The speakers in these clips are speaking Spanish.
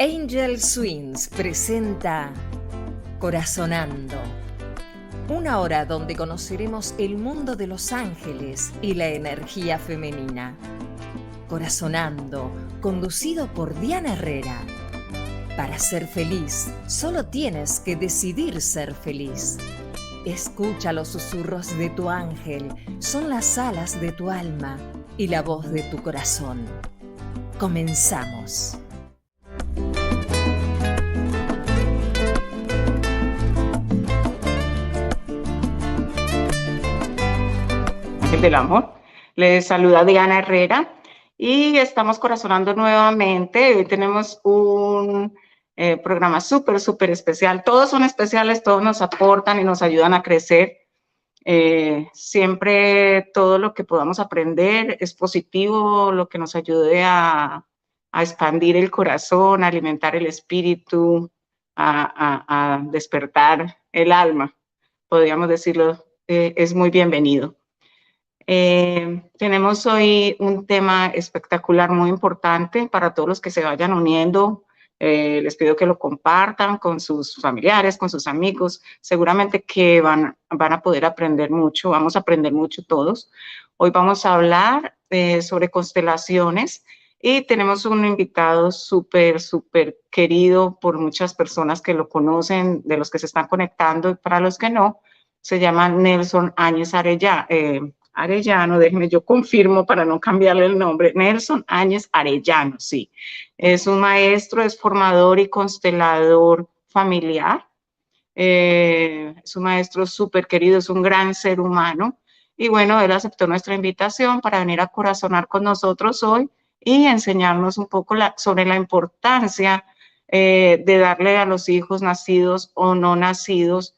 Angel Swings presenta Corazonando, una hora donde conoceremos el mundo de los ángeles y la energía femenina. Corazonando, conducido por Diana Herrera. Para ser feliz, solo tienes que decidir ser feliz. Escucha los susurros de tu ángel, son las alas de tu alma y la voz de tu corazón. Comenzamos. Ángel del Amor. Les saluda Diana Herrera y estamos corazonando nuevamente. Hoy tenemos un programa súper especial. Todos son especiales, todos nos aportan y nos ayudan a crecer. Siempre todo lo que podamos aprender es positivo, lo que nos ayude a expandir el corazón, a alimentar el espíritu, a despertar el alma, podríamos decirlo, es muy bienvenido. Tenemos hoy un tema espectacular, muy importante para todos los que se vayan uniendo. Les pido que lo compartan con sus familiares, con sus amigos. Seguramente que van a poder aprender mucho, vamos a aprender mucho todos. Hoy vamos a hablar sobre constelaciones y tenemos un invitado súper querido por muchas personas que lo conocen, de los que se están conectando y para los que no. Se llama Nelson Áñez Arellano, déjeme yo confirmo para no cambiarle el nombre. Nelson Áñez Arellano, sí. Es un maestro, es formador y constelador familiar. Es un maestro súper querido, es un gran ser humano. Y bueno, él aceptó nuestra invitación para venir a corazonar con nosotros hoy y enseñarnos un poco sobre la importancia de darle a los hijos nacidos o no nacidos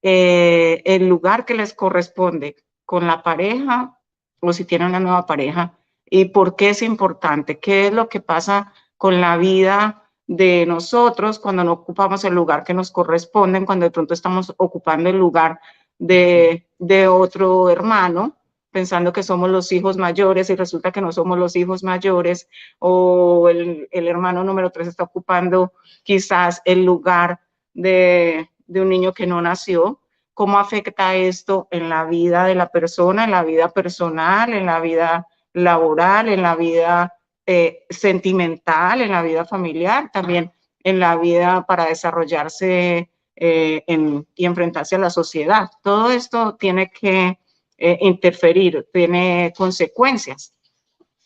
el lugar que les corresponde con la pareja o si tienen una nueva pareja y por qué es importante, qué es lo que pasa con la vida de nosotros cuando no ocupamos el lugar que nos corresponde, cuando de pronto estamos ocupando el lugar de otro hermano, pensando que somos los hijos mayores y resulta que no somos los hijos mayores, o el hermano número 3 está ocupando quizás el lugar de un niño que no nació. ¿Cómo afecta esto en la vida de la persona, en la vida personal, en la vida laboral, en la vida sentimental, en la vida familiar, también en la vida para desarrollarse y enfrentarse a la sociedad? Todo esto tiene que interferir, tiene consecuencias.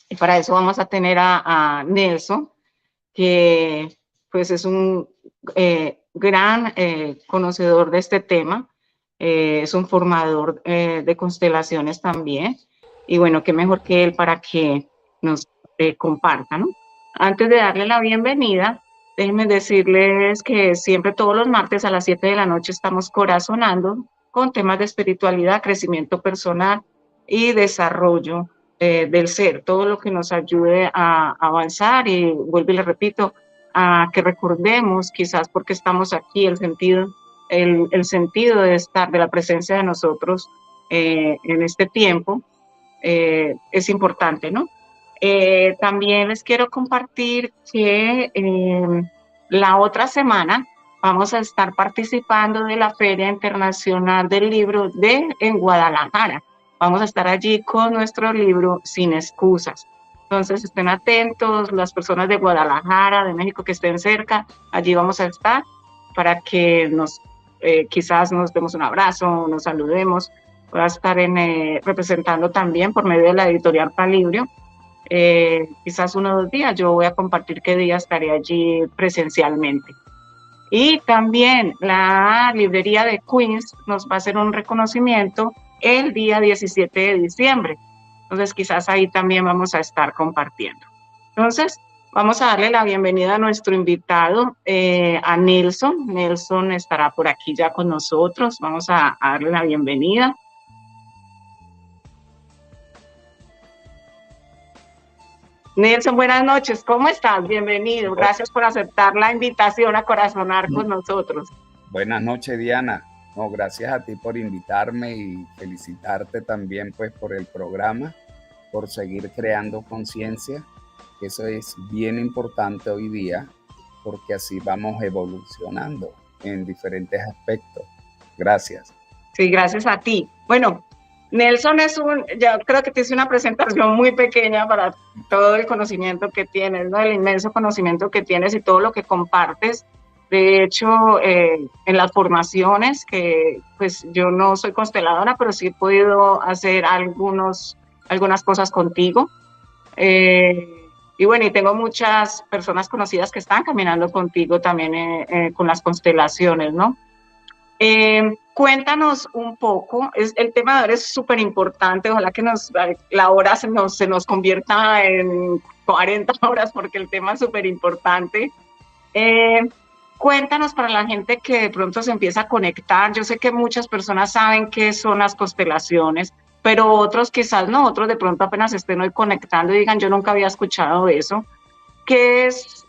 Y para eso vamos a tener a Nelson, que pues es un gran conocedor de este tema. Es un formador de constelaciones también. Y bueno, qué mejor que él para que nos comparta, ¿no? Antes de darle la bienvenida, déjenme decirles que siempre todos los martes a las 7 de la noche estamos corazonando con temas de espiritualidad, crecimiento personal y desarrollo del ser, todo lo que nos ayude a avanzar y vuelvo y le repito, a que recordemos quizás porque estamos aquí el sentido de estar, de la presencia de nosotros en este tiempo es importante, ¿no? También les quiero compartir que la otra semana vamos a estar participando de la Feria Internacional del Libro en Guadalajara. Vamos a estar allí con nuestro libro Sin Excusas. Entonces estén atentos, las personas de Guadalajara, de México que estén cerca, allí vamos a estar para que quizás nos demos un abrazo, nos saludemos. Voy a estar representando también por medio de la editorial Palibrio. Quizás 1 o 2 días, yo voy a compartir qué día estaré allí presencialmente. Y también la librería de Queens nos va a hacer un reconocimiento el día 17 de diciembre. Entonces quizás ahí también vamos a estar compartiendo. Entonces vamos a darle la bienvenida a nuestro invitado, a Nelson. Nelson estará por aquí ya con nosotros. Vamos a darle la bienvenida. Nelson, buenas noches, ¿cómo estás? Bienvenido, gracias por aceptar la invitación a corazonar con nosotros. Buenas noches, Diana. No, gracias a ti por invitarme y felicitarte también pues por el programa, por seguir creando conciencia, que eso es bien importante hoy día, porque así vamos evolucionando en diferentes aspectos. Gracias. Sí, gracias a ti. Bueno, Nelson ya creo que te hice una presentación muy pequeña para todo el conocimiento que tienes, ¿no? El inmenso conocimiento que tienes y todo lo que compartes. De hecho, en las formaciones, que pues yo no soy consteladora, pero sí he podido hacer algunas cosas contigo. Y bueno, y tengo muchas personas conocidas que están caminando contigo también con las constelaciones, ¿no? Cuéntanos un poco, el tema de ahora es súper importante, ojalá que la hora se nos convierta en 40 horas porque el tema es súper importante. Cuéntanos para la gente que de pronto se empieza a conectar, yo sé que muchas personas saben qué son las constelaciones, pero otros quizás no, otros de pronto apenas estén hoy conectando y digan, yo nunca había escuchado eso. ¿Qué es,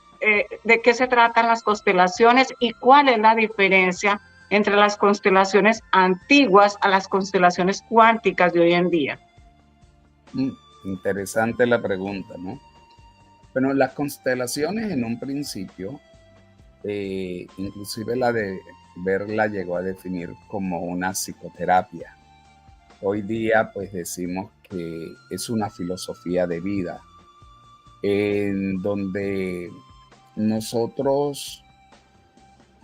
de qué se tratan las constelaciones y cuál es la diferencia entre las constelaciones antiguas a las constelaciones cuánticas de hoy en día? Interesante la pregunta, ¿no? Bueno, las constelaciones en un principio, inclusive la de Verla llegó a definir como una psicoterapia. Hoy día pues decimos que es una filosofía de vida en donde nosotros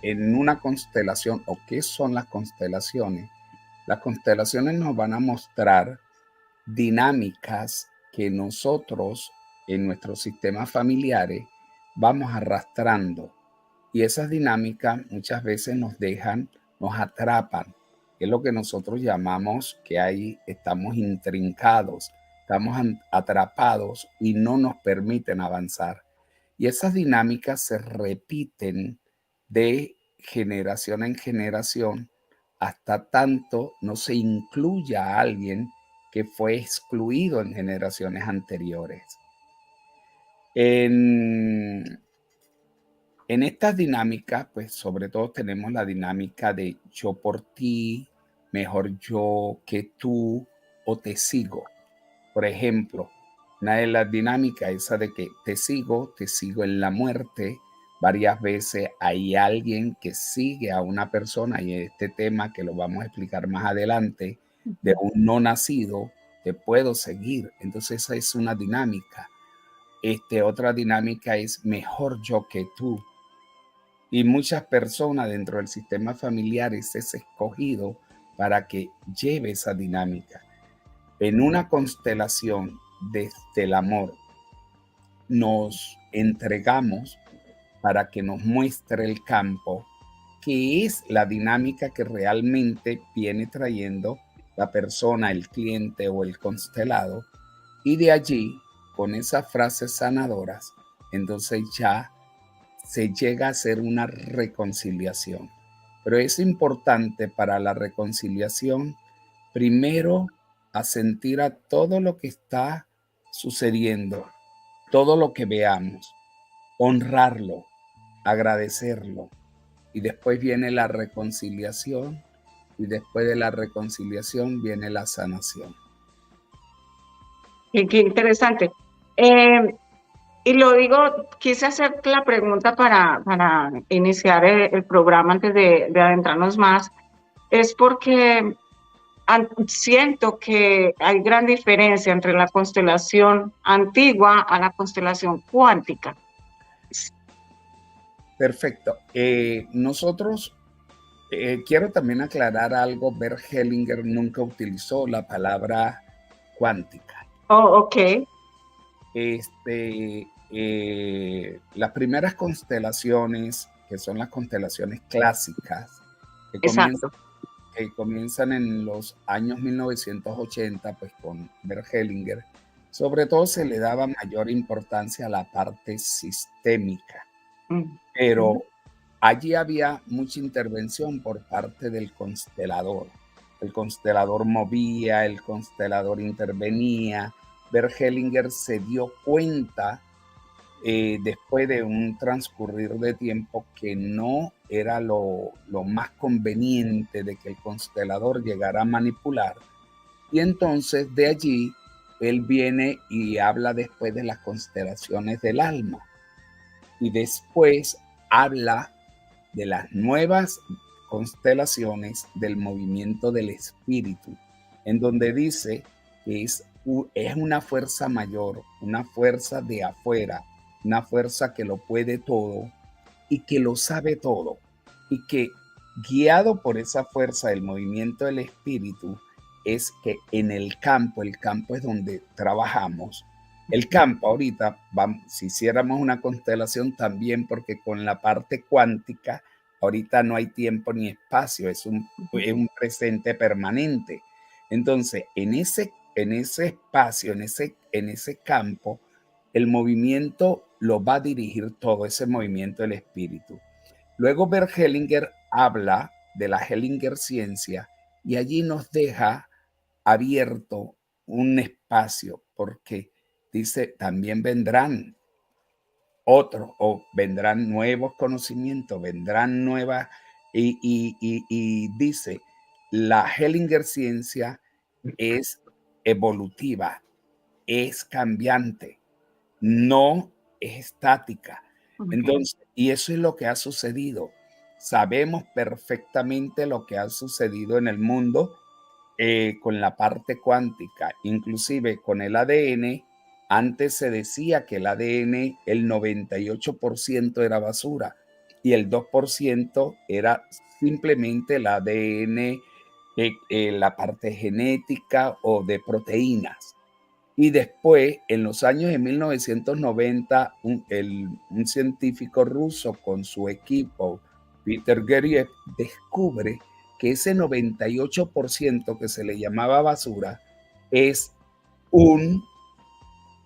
en una constelación, o qué son las constelaciones nos van a mostrar dinámicas que nosotros en nuestros sistemas familiares vamos arrastrando, y esas dinámicas muchas veces nos atrapan. Es lo que nosotros llamamos que ahí estamos intrincados, estamos atrapados y no nos permiten avanzar. Y esas dinámicas se repiten de generación en generación hasta tanto no se incluya a alguien que fue excluido en generaciones anteriores. En estas dinámicas, pues sobre todo tenemos la dinámica de yo por ti, mejor yo que tú, o te sigo. Por ejemplo, una de las dinámicas esa de que te sigo en la muerte. Varias veces hay alguien que sigue a una persona, y este tema que lo vamos a explicar más adelante, de un no nacido, te puedo seguir. Entonces esa es una dinámica. Otra dinámica es mejor yo que tú. Y muchas personas dentro del sistema familiar es escogido para que lleve esa dinámica. En una constelación desde el amor nos entregamos para que nos muestre el campo, que es la dinámica que realmente viene trayendo la persona, el cliente o el constelado, y de allí, con esas frases sanadoras, entonces ya se llega a hacer una reconciliación. Pero es importante para la reconciliación, primero, asentir a todo lo que está sucediendo, todo lo que veamos, honrarlo, agradecerlo, y después viene la reconciliación, y después de la reconciliación viene la sanación. Qué interesante. Y lo digo, quise hacer la pregunta para iniciar el programa antes de adentrarnos más, es porque siento que hay gran diferencia entre la constelación antigua a la constelación cuántica. Perfecto. Nosotros, quiero también aclarar algo. Bert Hellinger nunca utilizó la palabra cuántica. Oh, ok. Las primeras constelaciones, que son las constelaciones clásicas, que comienzan en los años 1980, pues con Bert Hellinger, sobre todo se le daba mayor importancia a la parte sistémica, pero allí había mucha intervención por parte del constelador. El constelador movía, el constelador intervenía. Bert Hellinger se dio cuenta después de un transcurrir de tiempo que no era lo más conveniente de que el constelador llegara a manipular, y entonces de allí él viene y habla después de las constelaciones del alma, y después habla de las nuevas constelaciones del movimiento del espíritu, en donde dice que es una fuerza mayor, una fuerza de afuera, una fuerza que lo puede todo y que lo sabe todo, y que guiado por esa fuerza del movimiento del espíritu es que en el campo es donde trabajamos. El campo ahorita, si hiciéramos una constelación también, porque con la parte cuántica, ahorita no hay tiempo ni espacio, es un presente permanente. Entonces, en ese espacio, en ese campo, el movimiento lo va a dirigir todo, ese movimiento del espíritu. Luego Bert Hellinger habla de la Hellinger ciencia y allí nos deja abierto un espacio, porque dice, también vendrán otros, o vendrán nuevos conocimientos, vendrán nuevas, y dice, la Hellinger ciencia es evolutiva, es cambiante, no es estática. Entonces, y eso es lo que ha sucedido. Sabemos perfectamente lo que ha sucedido en el mundo con la parte cuántica, inclusive con el ADN. Antes se decía que el ADN, el 98% era basura y el 2% era simplemente el ADN, la parte genética o de proteínas. Y después, en los años de 1990, un científico ruso con su equipo, Peter Geriev, descubre que ese 98% que se le llamaba basura es un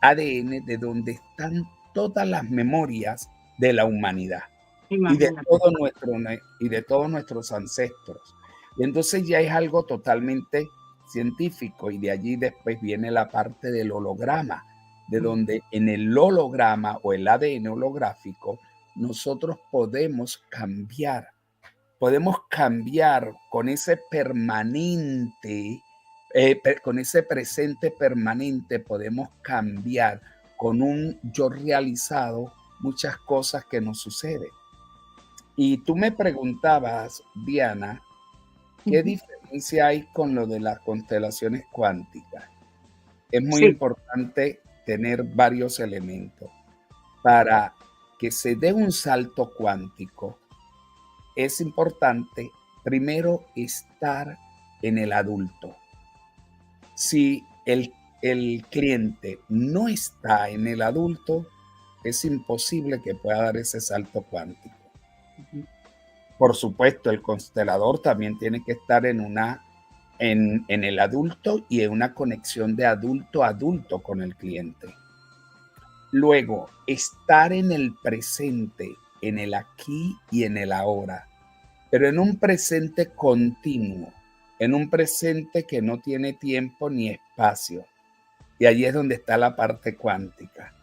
ADN de donde están todas las memorias de la humanidad y de todos nuestros ancestros. Y entonces ya es algo totalmente científico, y de allí después viene la parte del holograma, de donde en el holograma o el ADN holográfico nosotros podemos cambiar con ese permanente, con ese presente permanente, podemos cambiar con un yo realizado muchas cosas que nos suceden. Y tú me preguntabas, Diana, ¿qué diferencia hay con lo de las constelaciones cuánticas? Es muy importante tener varios elementos. Para que se dé un salto cuántico, es importante primero estar en el adulto. Si el cliente no está en el adulto, es imposible que pueda dar ese salto cuántico. Por supuesto, el constelador también tiene que estar en el adulto y en una conexión de adulto a adulto con el cliente. Luego, estar en el presente, en el aquí y en el ahora, pero en un presente continuo, en un presente que no tiene tiempo ni espacio. Y allí es donde está la parte cuántica.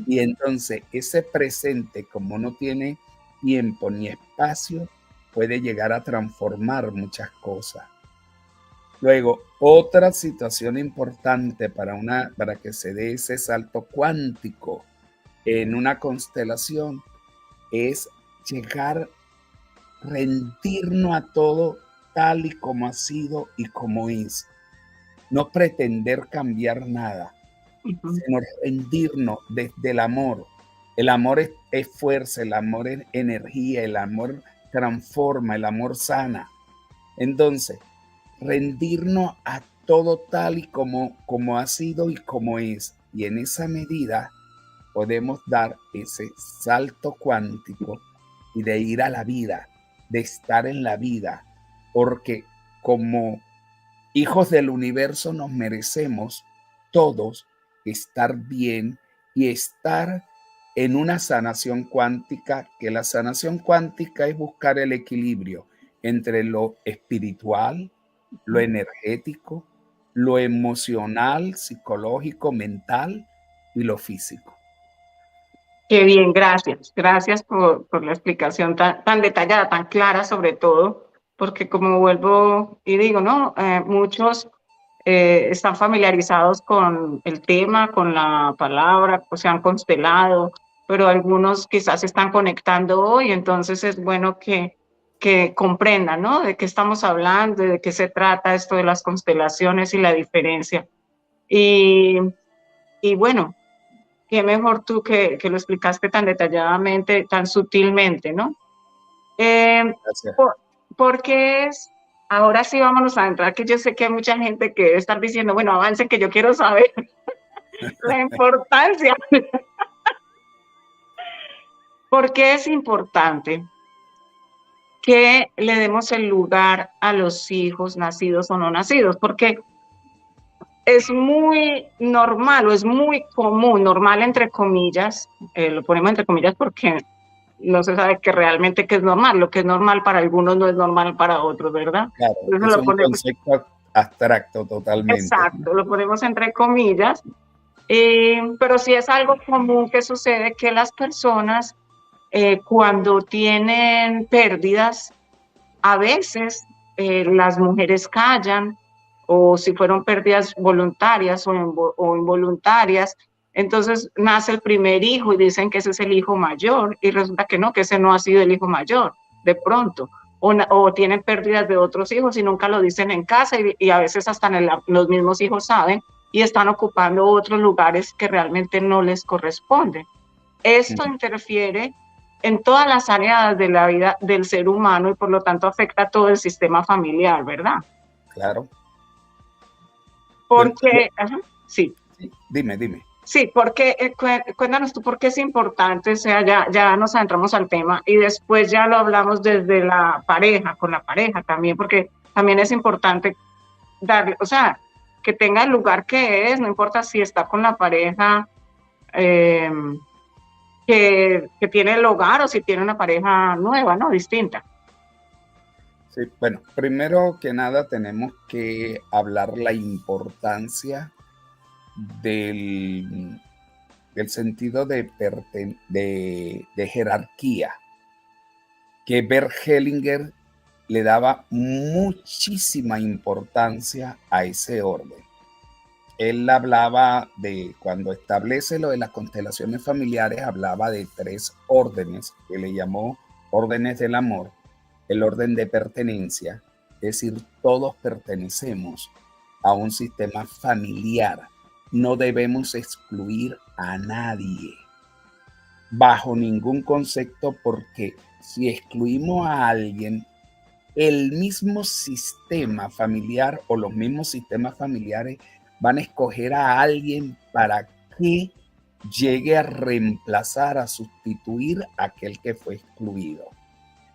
Y entonces ese presente, como no tiene tiempo ni espacio, puede llegar a transformar muchas cosas. Luego, otra situación importante para que se dé ese salto cuántico en una constelación es rendirnos a todo tal y como ha sido y como es. No pretender cambiar nada, sino rendirnos desde el amor. El amor es fuerza, el amor es energía, el amor transforma, el amor sana. Entonces, rendirnos a todo tal y como ha sido y como es. Y en esa medida podemos dar ese salto cuántico y de ir a la vida, de estar en la vida, porque como hijos del universo nos merecemos todos estar bien y estar en una sanación cuántica, que la sanación cuántica es buscar el equilibrio entre lo espiritual, lo energético, lo emocional, psicológico, mental y lo físico. Qué bien, gracias. Gracias por la explicación tan detallada, tan clara sobre todo, porque como vuelvo y digo, ¿no? Muchos están familiarizados con el tema, con la palabra, pues se han constelado, pero algunos quizás se están conectando hoy, entonces es bueno que comprendan, ¿no? De qué estamos hablando, de qué se trata esto de las constelaciones y la diferencia. Y, y bueno, qué mejor tú que lo explicaste tan detalladamente, tan sutilmente, ¿no? Gracias. Porque es, ahora sí vámonos a entrar, que yo sé que hay mucha gente que debe estar diciendo, bueno, avancen que yo quiero saber la importancia. ¿Por qué es importante que le demos el lugar a los hijos nacidos o no nacidos? Porque es muy normal o es muy común, normal entre comillas, lo ponemos entre comillas porque no se sabe que realmente qué es normal. Lo que es normal para algunos no es normal para otros, ¿verdad? Claro, Entonces es lo un ponemos, concepto abstracto totalmente. exacto, lo ponemos entre comillas, pero sí es algo común que sucede que las personas cuando tienen pérdidas, a veces las mujeres callan, o si fueron pérdidas voluntarias o involuntarias, entonces nace el primer hijo y dicen que ese es el hijo mayor, y resulta que no, que ese no ha sido el hijo mayor, de pronto. O tienen pérdidas de otros hijos y nunca lo dicen en casa, y a veces hasta los mismos hijos saben y están ocupando otros lugares que realmente no les corresponden. Esto interfiere en todas las áreas de la vida del ser humano y por lo tanto afecta a todo el sistema familiar, ¿verdad? Claro. Porque, sí. Dime. Sí, porque cuéntanos tú por qué es importante, o sea, ya nos adentramos al tema y después ya lo hablamos desde la pareja, con la pareja también, porque también es importante darle, o sea, que tenga el lugar que es, no importa si está con la pareja que tiene el hogar o si tiene una pareja nueva, ¿no? Distinta. Sí, bueno, primero que nada tenemos que hablar la importancia del sentido de jerarquía, que Bert Hellinger le daba muchísima importancia a ese orden. Él hablaba de, cuando establece lo de las constelaciones familiares, hablaba de 3 órdenes que le llamó órdenes del amor, el orden de pertenencia, es decir, todos pertenecemos a un sistema familiar. No debemos excluir a nadie bajo ningún concepto, porque si excluimos a alguien, el mismo sistema familiar o los mismos sistemas familiares van a escoger a alguien para que llegue a reemplazar, a sustituir a aquel que fue excluido.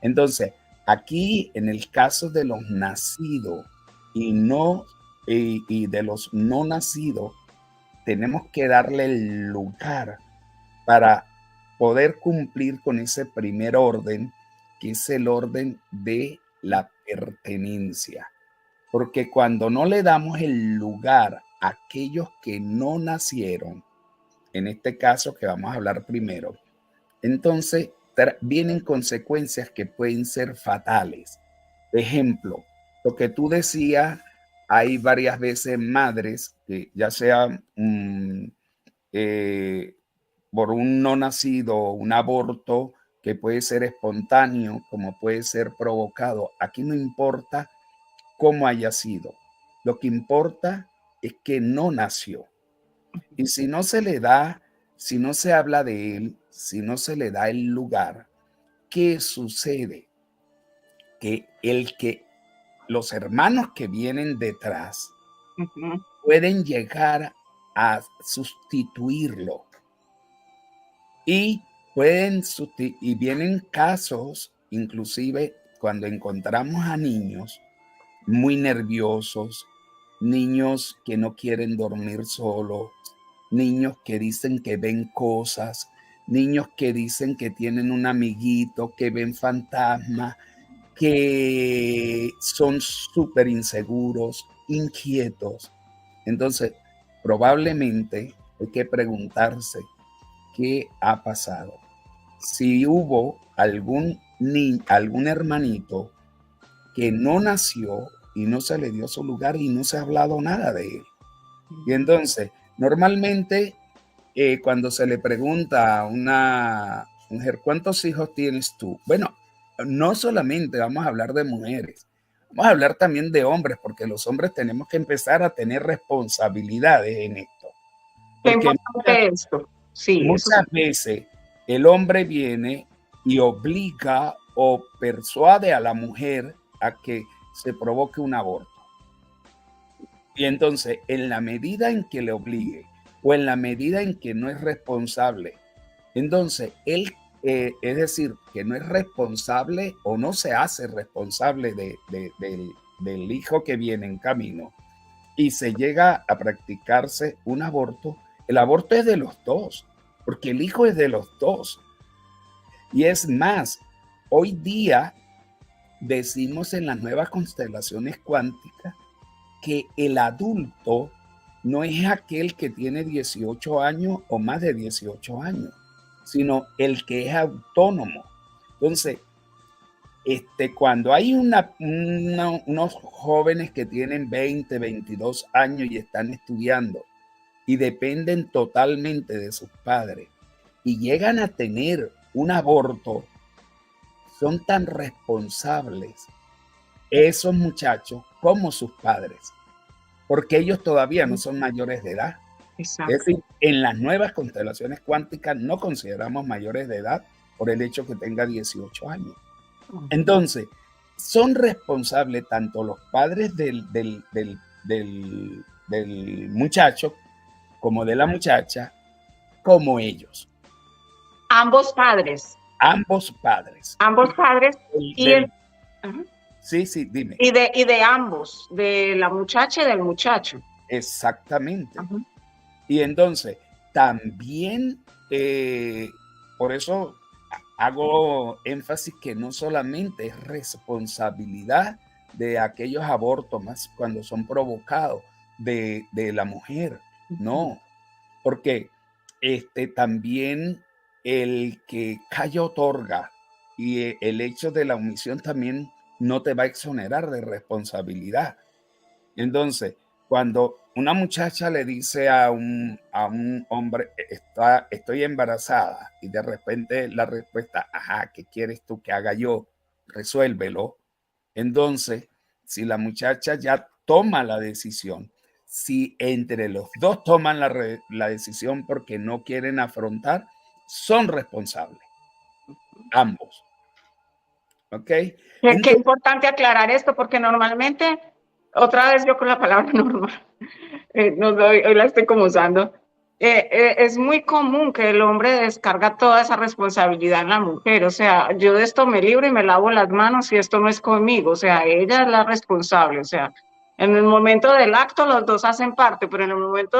Entonces, aquí en el caso de los nacidos y de los no nacidos, tenemos que darle el lugar para poder cumplir con ese primer orden, que es el orden de la pertenencia. Porque cuando no le damos el lugar a aquellos que no nacieron, en este caso que vamos a hablar primero, entonces vienen consecuencias que pueden ser fatales. Ejemplo, lo que tú decías, hay varias veces madres que ya sea por un no nacido, un aborto que puede ser espontáneo, como puede ser provocado. Aquí no importa cómo haya sido. Lo que importa es que no nació. Y si no se le da, si no se habla de él, si no se le da el lugar, ¿qué sucede? Que los hermanos que vienen detrás pueden llegar a sustituirlo. Y vienen casos, inclusive cuando encontramos a niños muy nerviosos, niños que no quieren dormir solos, niños que dicen que ven cosas, niños que dicen que tienen un amiguito, que ven fantasmas, que son súper inseguros, inquietos. Entonces, probablemente hay que preguntarse qué ha pasado. Si hubo algún hermanito que no nació y no se le dio su lugar y no se ha hablado nada de él. Y entonces, normalmente cuando se le pregunta a una mujer, ¿cuántos hijos tienes tú? Bueno, no solamente vamos a hablar de mujeres, vamos a hablar también de hombres, porque los hombres tenemos que empezar a tener responsabilidades en esto. Qué Porque importante esto. Sí, eso muchas veces el hombre viene y obliga o persuade a la mujer a que se provoque un aborto. Y entonces, en la medida en que le obligue o en la medida en que no es responsable, entonces él, es decir, que no es responsable o no se hace responsable del hijo que viene en camino y se llega a practicarse un aborto, el aborto es de los dos, porque el hijo es de los dos. Y es más, hoy día decimos en las nuevas constelaciones cuánticas que el adulto no es aquel que tiene 18 años o más de 18 años, sino el que es autónomo. Entonces, cuando hay unos jóvenes que tienen 20, 22 años y están estudiando y dependen totalmente de sus padres y llegan a tener un aborto, son tan responsables esos muchachos como sus padres, porque ellos todavía no son mayores de edad. exacto. Es decir, en las nuevas constelaciones cuánticas no consideramos mayores de edad por el hecho que tenga 18 años. Entonces, son responsables tanto los padres del muchacho como de la muchacha, como ellos. Ambos padres. Ambos padres. Ambos padres. Sí, sí, dime. Y de ambos, de la muchacha y del muchacho. Exactamente. Y entonces, también, por eso hago énfasis que no solamente es responsabilidad de aquellos abortos más cuando son provocados de la mujer, no, porque también el que calla otorga y el hecho de la omisión también no te va a exonerar de responsabilidad. Entonces, cuando una muchacha le dice a un hombre, estoy embarazada, y de repente la respuesta, ajá, ¿qué quieres tú que haga yo? Resuélvelo. Entonces, si la muchacha ya toma la decisión, si entre los dos toman la decisión porque no quieren afrontar, son responsables, ambos. ¿Ok? Qué importante aclarar esto, porque normalmente, otra vez yo con la palabra normal, hoy la estoy como usando, es muy común que el hombre descarga toda esa responsabilidad en la mujer. O sea, yo de esto me libro y me lavo las manos y esto no es conmigo. O sea, ella es la responsable. O sea, en el momento del acto los dos hacen parte, pero en el momento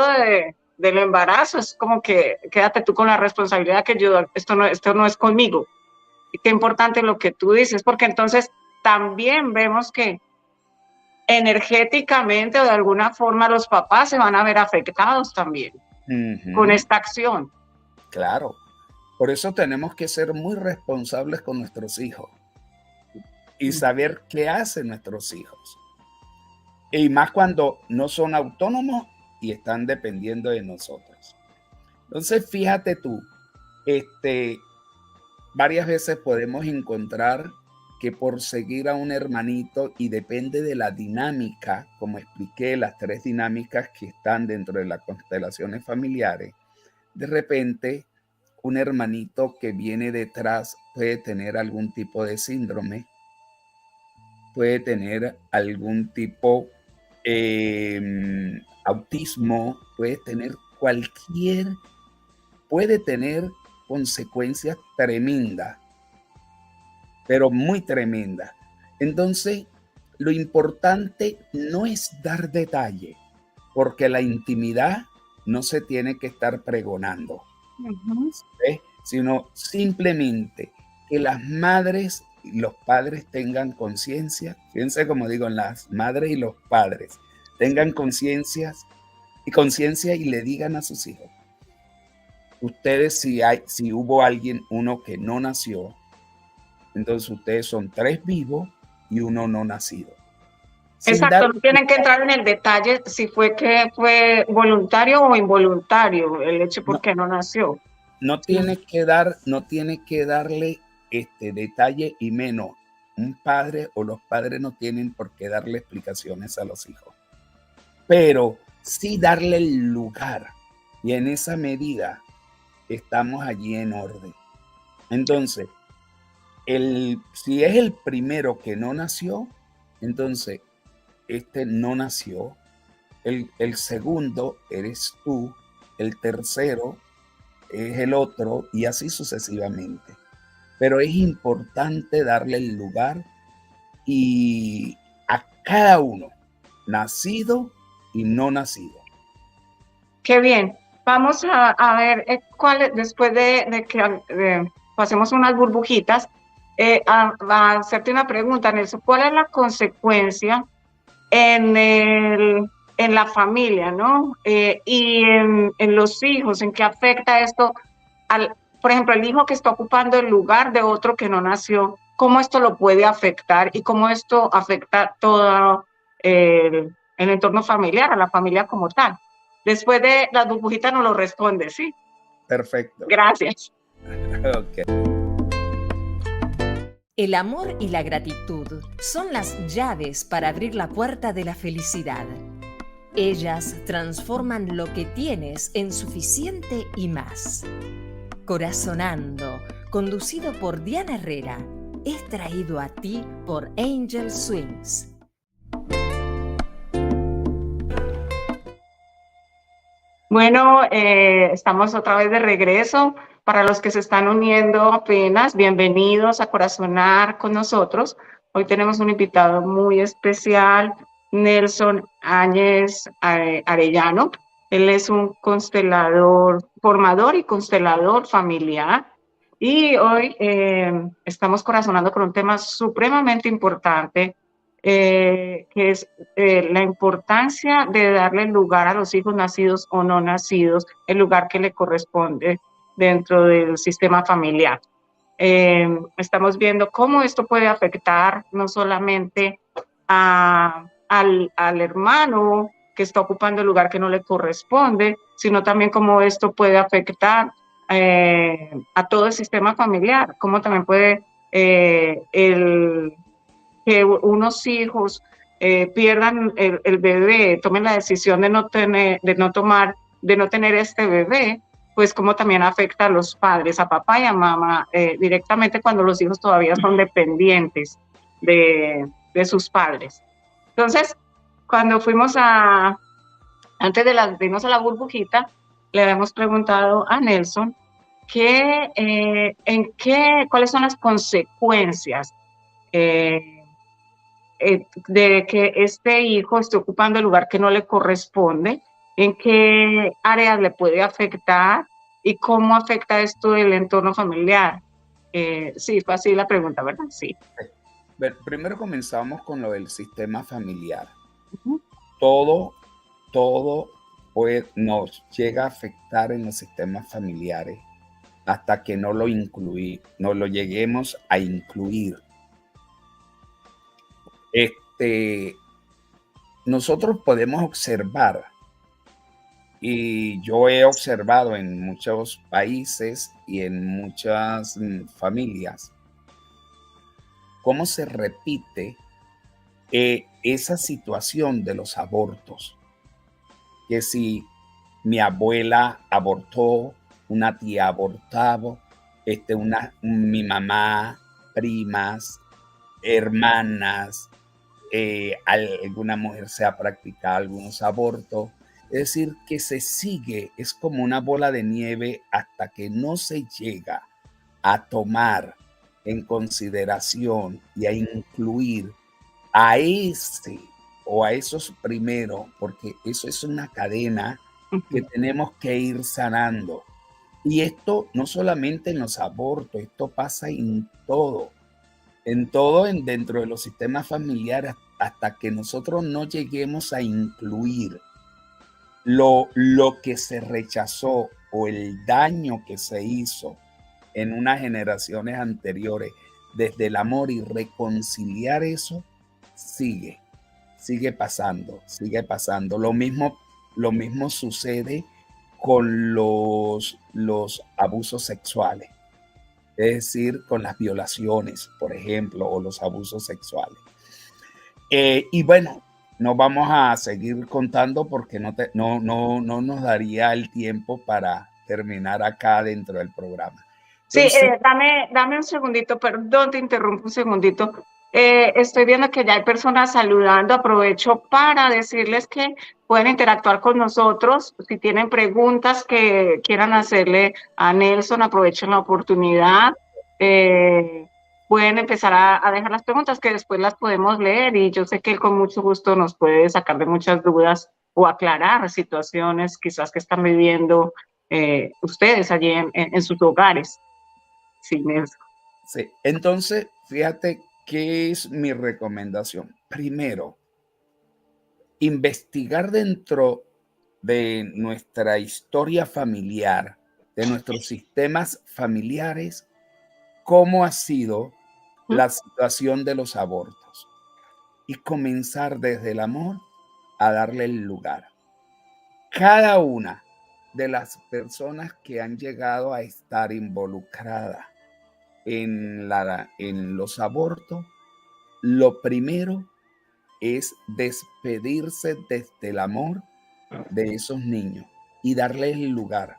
del embarazo es como que quédate tú con la responsabilidad que esto no es conmigo. Y qué importante lo que tú dices, porque entonces también vemos que energéticamente o de alguna forma los papás se van a ver afectados también con esta acción. Claro, por eso tenemos que ser muy responsables con nuestros hijos y saber qué hacen nuestros hijos. Y más cuando no son autónomos y están dependiendo de nosotros. Entonces, fíjate tú, varias veces podemos encontrar que por seguir a un hermanito, y depende de la dinámica, como expliqué, las 3 dinámicas que están dentro de las constelaciones familiares, de repente un hermanito que viene detrás puede tener algún tipo de síndrome, puede tener algún tipo autismo, puede tener consecuencias tremendas, pero muy tremendas. Entonces, lo importante no es dar detalle, porque la intimidad no se tiene que estar pregonando, ¿ves? Sino simplemente que las madres y los padres tengan conciencia. Fíjense como digo, las madres y los padres tengan conciencia y le digan a sus hijos, ustedes si hubo uno que no nació, entonces ustedes son 3 vivos y 1 no nacido. sin Exacto, dar, no tienen que entrar en el detalle si fue que fue voluntario o involuntario el hecho no, porque no nació. no Sí. tiene que dar, no tiene que darle este detalle y menos. Un padre o los padres no tienen por qué darle explicaciones a los hijos, pero sí darle el lugar y en esa medida estamos allí en orden. Entonces, si es el primero que no nació, entonces este no nació. El segundo eres tú, el tercero es el otro y así sucesivamente. Pero es importante darle el lugar y a cada uno, nacido y no nacido. Qué bien. Vamos a ver después de que pasemos unas burbujitas, a hacerte una pregunta, Nelson. ¿Cuál es la consecuencia en la familia, ¿no? Y en los hijos, ¿en qué afecta esto por ejemplo, el hijo que está ocupando el lugar de otro que no nació? ¿Cómo esto lo puede afectar y cómo esto afecta todo el entorno familiar, a la familia como tal? Después de las burbujitas nos lo responde, ¿sí? Perfecto. Gracias. Okay. El amor y la gratitud son las llaves para abrir la puerta de la felicidad. Ellas transforman lo que tienes en suficiente y más. Corazonando, conducido por Diana Herrera, es traído a ti por Angel Swings. Bueno, estamos otra vez de regreso. Para los que se están uniendo apenas, bienvenidos a Corazonar con nosotros. Hoy tenemos un invitado muy especial, Nelson Áñez Arellano. Él es un constelador, formador y constelador familiar. Y hoy estamos corazonando con un tema supremamente importante, que es la importancia de darle lugar a los hijos nacidos o no nacidos, el lugar que le corresponde dentro del sistema familiar. Estamos viendo cómo esto puede afectar no solamente al hermano que está ocupando el lugar que no le corresponde, sino también cómo esto puede afectar a todo el sistema familiar, cómo también puede que unos hijos pierdan el bebé, tomen la decisión de no tener este bebé, pues como también afecta a los padres, a papá y a mamá, directamente cuando los hijos todavía son dependientes de sus padres. Entonces, cuando antes de irnos a la burbujita, le habíamos preguntado a Nelson cuáles son las consecuencias de que este hijo esté ocupando el lugar que no le corresponde, en qué áreas le puede afectar y cómo afecta esto el entorno familiar. Sí, fue así la pregunta, ¿verdad? Sí. Primero comenzamos con lo del sistema familiar. Uh-huh. Todo nos llega a afectar en los sistemas familiares hasta que no lo lleguemos a incluir. Nosotros podemos observar, y yo he observado en muchos países y en muchas familias, cómo se repite esa situación de los abortos. Que si mi abuela abortó, una tía abortaba, mi mamá, primas, hermanas, alguna mujer se ha practicado algunos abortos. Es decir, que se sigue, es como una bola de nieve hasta que no se llega a tomar en consideración y a incluir a ese o a esos primeros, porque eso es una cadena que tenemos que ir sanando. Y esto no solamente en los abortos, esto pasa en todo, dentro de los sistemas familiares, hasta que nosotros no lleguemos a incluir lo que se rechazó o el daño que se hizo en unas generaciones anteriores desde el amor y reconciliar eso, sigue. sigue pasando, sigue pasando. Lo mismo sucede con los abusos sexuales, es decir, con las violaciones, por ejemplo, o los abusos sexuales. Y bueno, no vamos a seguir contando porque no nos daría el tiempo para terminar acá dentro del programa. Sí, Entonces, dame un segundito, perdón, te interrumpo un segundito. Estoy viendo que ya hay personas saludando. Aprovecho para decirles que pueden interactuar con nosotros. Si tienen preguntas que quieran hacerle a Nelson, aprovechen la oportunidad. Eh, Pueden empezar a dejar las preguntas que después las podemos leer y yo sé que él con mucho gusto nos puede sacar de muchas dudas o aclarar situaciones quizás que están viviendo ustedes allí en sus hogares. Sí, Nelson. sí. Entonces, fíjate qué es mi recomendación. Primero, investigar dentro de nuestra historia familiar, de nuestros sistemas familiares, cómo ha sido la situación de los abortos y comenzar desde el amor a darle el lugar. Cada una de las personas que han llegado a estar involucradas en los abortos, lo primero es despedirse desde el amor de esos niños y darles el lugar.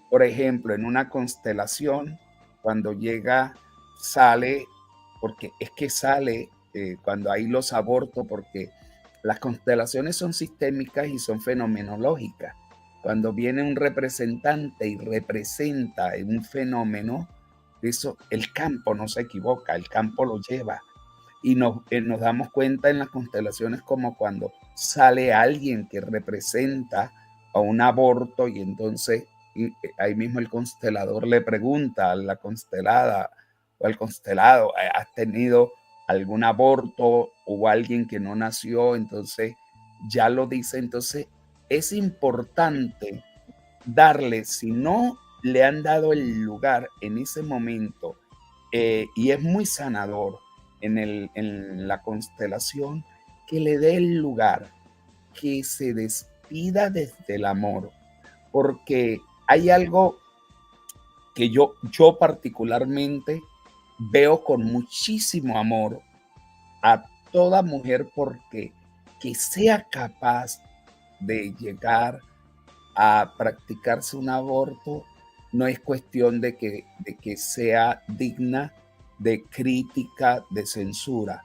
Por ejemplo, en una constelación, cuando llega, sale, porque es que sale cuando hay los abortos, porque las constelaciones son sistémicas y son fenomenológicas. Cuando viene un representante y representa un fenómeno, eso, el campo no se equivoca, el campo lo lleva. Y nos damos cuenta en las constelaciones como cuando sale alguien que representa a un aborto y entonces ahí mismo el constelador le pregunta a la constelada o al constelado, ¿has tenido algún aborto o alguien que no nació? Entonces ya lo dice. Entonces es importante darle, si no le han dado el lugar en ese momento, y es muy sanador en la constelación, que le dé el lugar, que se despida desde el amor, porque hay algo que yo particularmente veo con muchísimo amor a toda mujer, porque que sea capaz de llegar a practicarse un aborto no es cuestión de que sea digna de crítica, de censura,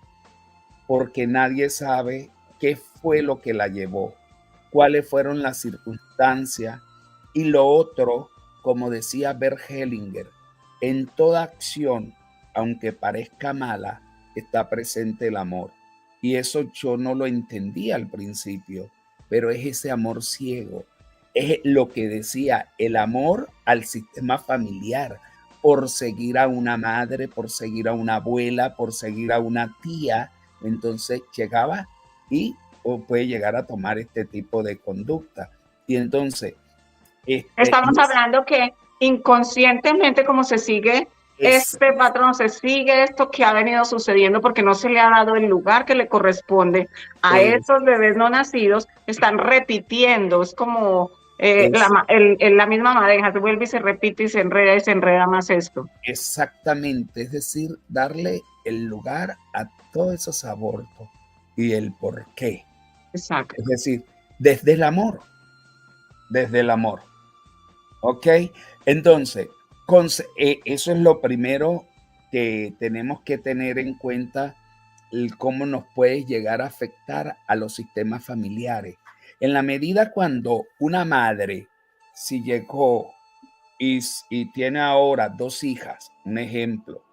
porque nadie sabe qué fue lo que la llevó, cuáles fueron las circunstancias. Y lo otro, como decía Bert Hellinger, en toda acción, aunque parezca mala, está presente el amor. Y eso yo no lo entendía al principio, pero es ese amor ciego. Es lo que decía, el amor al sistema familiar, por seguir a una madre, por seguir a una abuela, por seguir a una tía. Entonces llegaba y puede llegar a tomar este tipo de conducta. Y entonces, Estamos hablando que inconscientemente como se sigue este patrón, se sigue esto que ha venido sucediendo porque no se le ha dado el lugar que le corresponde a estos bebés no nacidos, están repitiendo, es como la misma madeja, se vuelve y se repite y se enreda más esto. Exactamente, es decir, darle el lugar a todos esos abortos y el por qué. Exacto. Es decir, desde el amor, desde el amor. ¿Ok? Entonces, eso es lo primero que tenemos que tener en cuenta, cómo nos puede llegar a afectar a los sistemas familiares. En la medida cuando una madre, si llegó y tiene ahora 2 hijas, un ejemplo,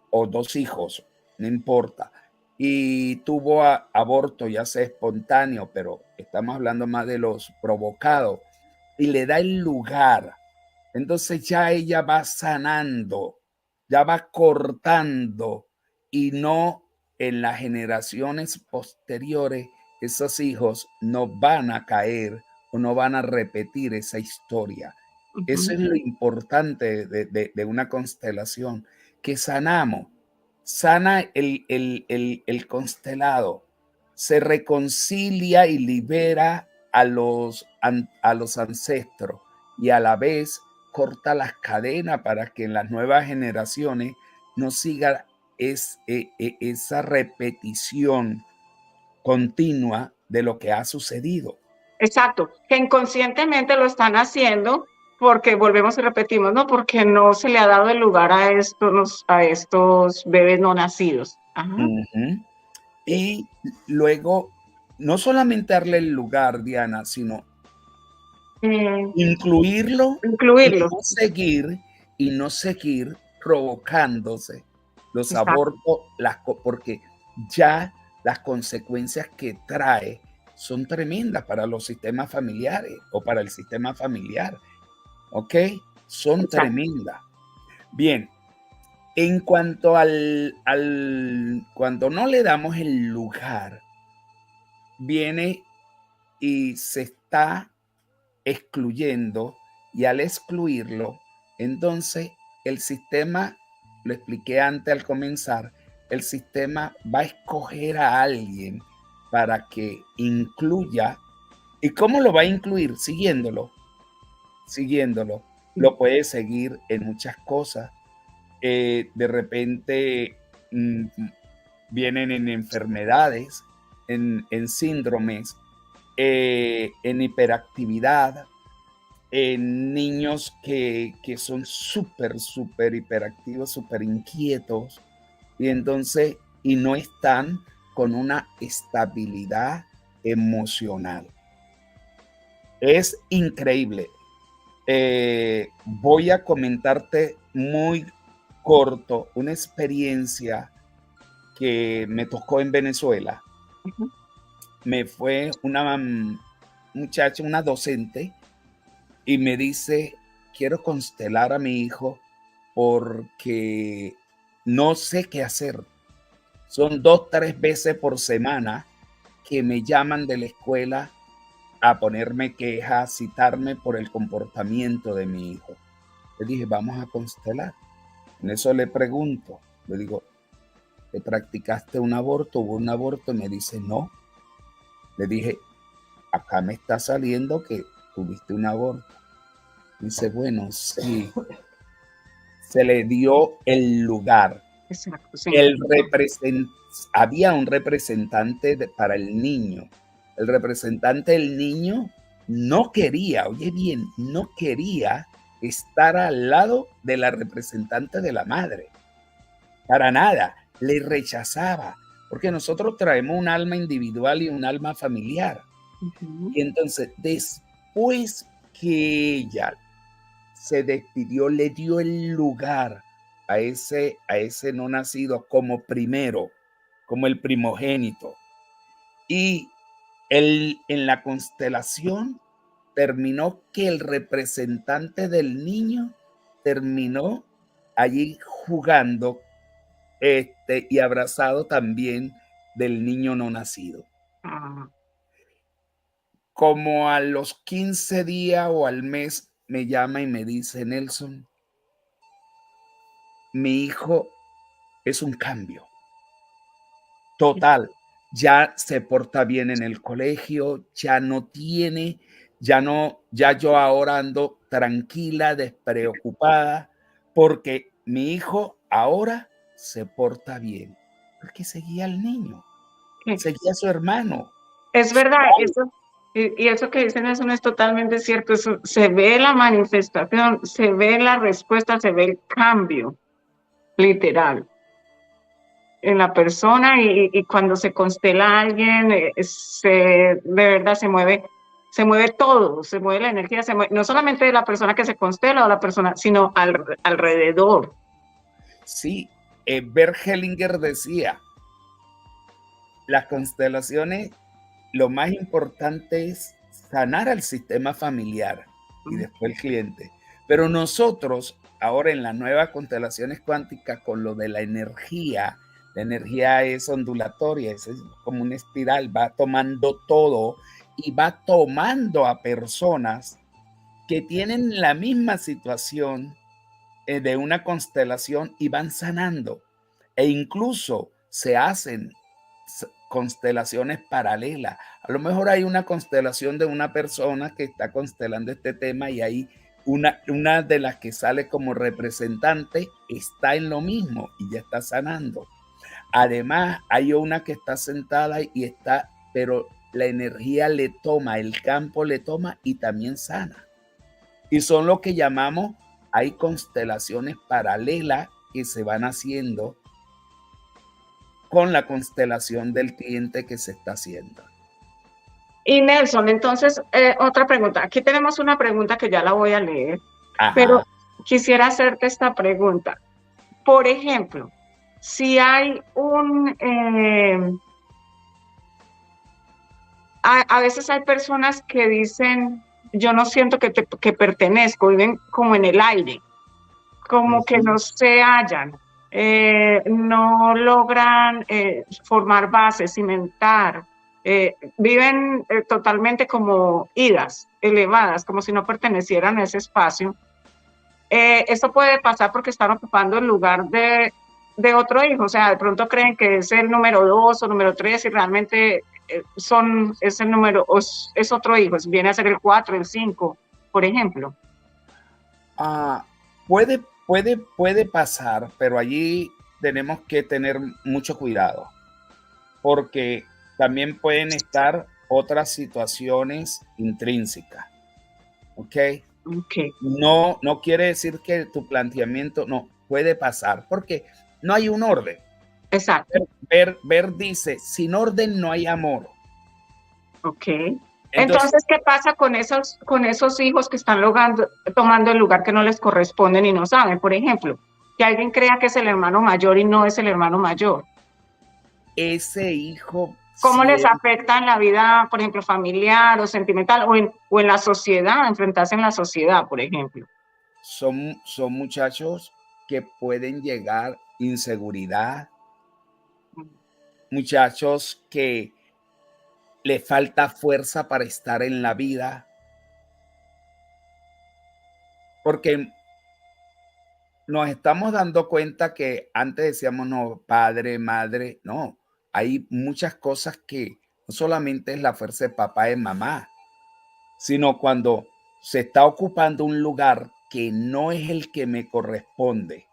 o 2 hijos, no importa, y tuvo aborto, ya sea espontáneo, pero estamos hablando más de los provocados, y le da el lugar, entonces ya ella va sanando, ya va cortando, y no en las generaciones posteriores, esos hijos no van a caer o no van a repetir esa historia. Eso es lo importante de una constelación, que sanamos, sana el constelado, se reconcilia y libera a los ancestros y a la vez corta las cadenas para que en las nuevas generaciones no siga esa repetición continua de lo que ha sucedido. Exacto, que inconscientemente lo están haciendo porque volvemos y repetimos, ¿no? Porque no se le ha dado el lugar a estos bebés no nacidos. Ajá. Uh-huh. Y luego, no solamente darle el lugar, Diana, sino incluirlo incluirlo. y no seguir provocándose los Exacto. abortos, porque ya las consecuencias que trae son tremendas para los sistemas familiares o para el sistema familiar. ¿Ok? Son Exacto. tremendas. Bien, en cuanto cuando no le damos el lugar, viene y se está excluyendo, y al excluirlo, entonces el sistema, lo expliqué antes al comenzar, el sistema va a escoger a alguien para que incluya. ¿Y cómo lo va a incluir? Siguiéndolo. Lo puede seguir en muchas cosas. De repente vienen en enfermedades, en síndromes, en hiperactividad, en niños que son súper hiperactivos, súper inquietos, y entonces, y no están con una estabilidad emocional. Es increíble. Voy a comentarte muy corto una experiencia que me tocó en Venezuela. Uh-huh. Me fue una muchacha, una docente, y me dice, quiero constelar a mi hijo porque no sé qué hacer. Son 2-3 veces por semana que me llaman de la escuela a ponerme quejas, citarme por el comportamiento de mi hijo. Le dije, vamos a constelar. En eso le pregunto, le digo, ¿te practicaste un aborto? ¿Hubo un aborto? Y me dice, no. Le dije, acá me está saliendo que tuviste un aborto. Dice, bueno, sí. Se le dio el lugar. Exacto, sí. Había un representante para el niño. El representante del niño no quería, oye bien, no quería estar al lado de la representante de la madre. Para nada, le rechazaba, porque nosotros traemos un alma individual y un alma familiar. Uh-huh. Y entonces, después que ella se despidió, le dio el lugar a ese no nacido como primero, como el primogénito. Y en la constelación terminó que el representante del niño terminó allí jugando y abrazado también del niño no nacido. Uh-huh. Como a los 15 días o al mes me llama y me dice, Nelson, mi hijo es un cambio total. Ya se porta bien en el colegio, ya yo ahora ando tranquila, despreocupada, porque mi hijo ahora se porta bien. Porque seguía al niño, seguía a su hermano. Es verdad, eso. Y eso que dicen eso no es totalmente cierto. Eso, se ve la manifestación, se ve la respuesta, se ve el cambio, literal, en la persona. Y cuando se constela a alguien, de verdad se mueve todo, se mueve la energía, no solamente de la persona que se constela o la persona, sino alrededor. Sí, Bert Hellinger decía, las constelaciones, lo más importante es sanar al sistema familiar y después el cliente. Pero nosotros, ahora en las nuevas constelaciones cuánticas, con lo de la energía es ondulatoria, es como una espiral, va tomando todo y va tomando a personas que tienen la misma situación de una constelación y van sanando. E incluso se hacen constelaciones paralelas. A lo mejor hay una constelación de una persona que está constelando este tema y hay una de las que sale como representante está en lo mismo y ya está sanando. Además, hay una que está sentada y está, pero la energía le toma, el campo le toma y también sana. Y son lo que llamamos, hay constelaciones paralelas que se van haciendo con la constelación del cliente que se está haciendo. Y Nelson, entonces, otra pregunta. Aquí tenemos una pregunta que ya la voy a leer, Ajá. pero quisiera hacerte esta pregunta. Por ejemplo, si hay a veces hay personas que dicen, yo no siento que pertenezco, viven como en el aire, como que no se hallan, no logran formar bases, cimentar, viven totalmente como idas, elevadas, como si no pertenecieran a ese espacio. Esto puede pasar porque están ocupando el lugar de otro hijo, o sea, de pronto creen que es el número 2 o número 3 y realmente es el número, es otro hijo, viene a ser el 4, el 5, por ejemplo. Puede pasar, pero allí tenemos que tener mucho cuidado, porque también pueden estar otras situaciones intrínsecas, ¿ok? Okay. No quiere decir que tu planteamiento no puede pasar, porque no hay un orden. Exacto. Ver dice, sin orden no hay amor. Ok. Entonces, ¿qué pasa con esos hijos que están tomando el lugar que no les corresponden y no saben? Por ejemplo, que alguien crea que es el hermano mayor y no es el hermano mayor. Ese hijo... ¿Cómo les afecta en la vida, por ejemplo, familiar o sentimental o en la sociedad, enfrentarse en la sociedad, por ejemplo? Son muchachos que pueden llegar inseguridad, muchachos que le falta fuerza para estar en la vida, porque nos estamos dando cuenta que antes decíamos, no, padre, madre, no, hay muchas cosas que no solamente es la fuerza de papá y mamá, sino cuando se está ocupando un lugar que no es el que me corresponde,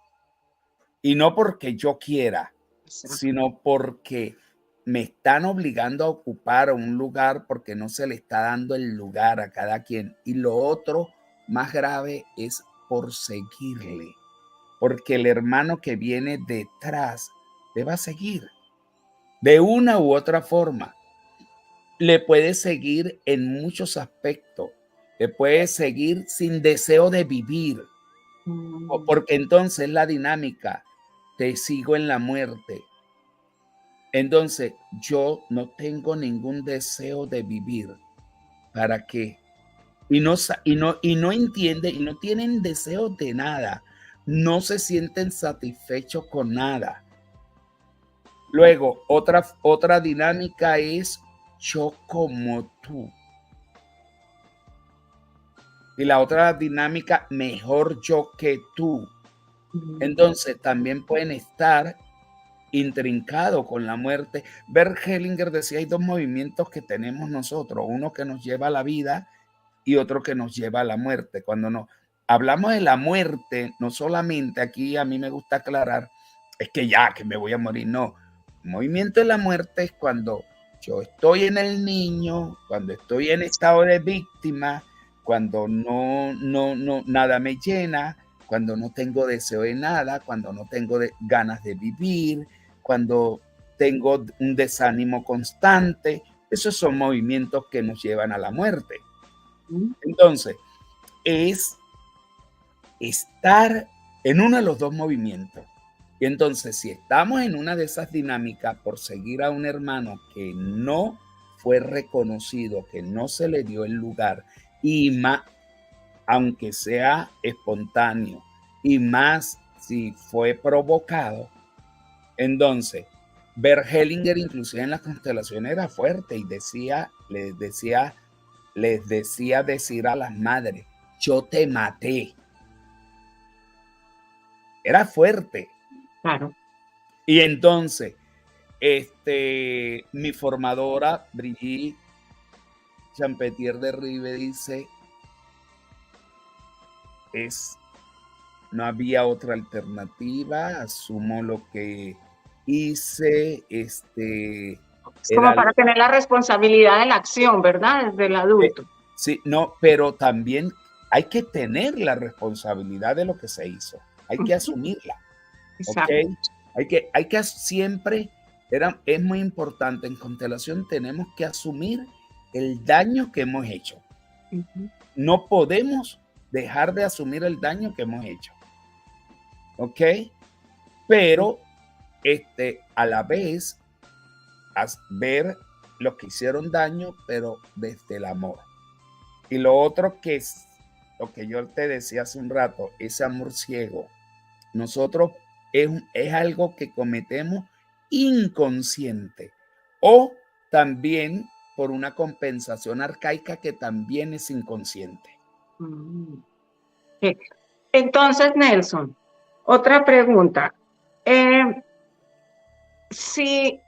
y no porque yo quiera, sino porque me están obligando a ocupar un lugar porque no se le está dando el lugar a cada quien. Y lo otro más grave es por seguirle, porque el hermano que viene detrás le va a seguir de una u otra forma. Le puede seguir en muchos aspectos, le puede seguir sin deseo de vivir, porque entonces la dinámica, te sigo en la muerte. Entonces, yo no tengo ningún deseo de vivir. ¿Para qué? Y no entiende y no tienen deseo de nada. No se sienten satisfechos con nada. Luego, otra dinámica es yo como tú. Y la otra dinámica, mejor yo que tú. Entonces, también pueden estar intrincado con la muerte. Bert Hellinger decía, hay dos movimientos que tenemos nosotros, uno que nos lleva a la vida y otro que nos lleva a la muerte. Cuando nos hablamos de la muerte, no solamente aquí a mí me gusta aclarar, es que ya, que me voy a morir, no. El movimiento de la muerte es cuando yo estoy en el niño, cuando estoy en estado de víctima, cuando nada me llena, cuando no tengo deseo de nada, cuando no tengo ganas de vivir, cuando tengo un desánimo constante. Esos son movimientos que nos llevan a la muerte. Entonces, es estar en uno de los dos movimientos. Y entonces, si estamos en una de esas dinámicas por seguir a un hermano que no fue reconocido, que no se le dio el lugar, y más, aunque sea espontáneo, y más si fue provocado, entonces, Bert Hellinger inclusive en las constelaciones era fuerte y les decía decir a las madres, yo te maté. Era fuerte. Claro. Y entonces, Mi formadora, Brigitte Champetier de Rive, dice, no había otra alternativa, asumo lo que hice, Es como para tener la responsabilidad de la acción, ¿verdad? Desde el adulto. Sí, no, pero también hay que tener la responsabilidad de lo que se hizo, hay que asumirla, Exacto. ¿ok? Hay que siempre, es muy importante, en constelación tenemos que asumir el daño que hemos hecho. No podemos dejar de asumir el daño que hemos hecho, ¿ok? Pero a la vez ver los que hicieron daño, pero desde el amor. Y lo otro que es lo que yo te decía hace un rato, ese amor ciego. Nosotros es algo que cometemos inconsciente o también por una compensación arcaica que también es inconsciente. Entonces, Nelson, otra pregunta. Sí,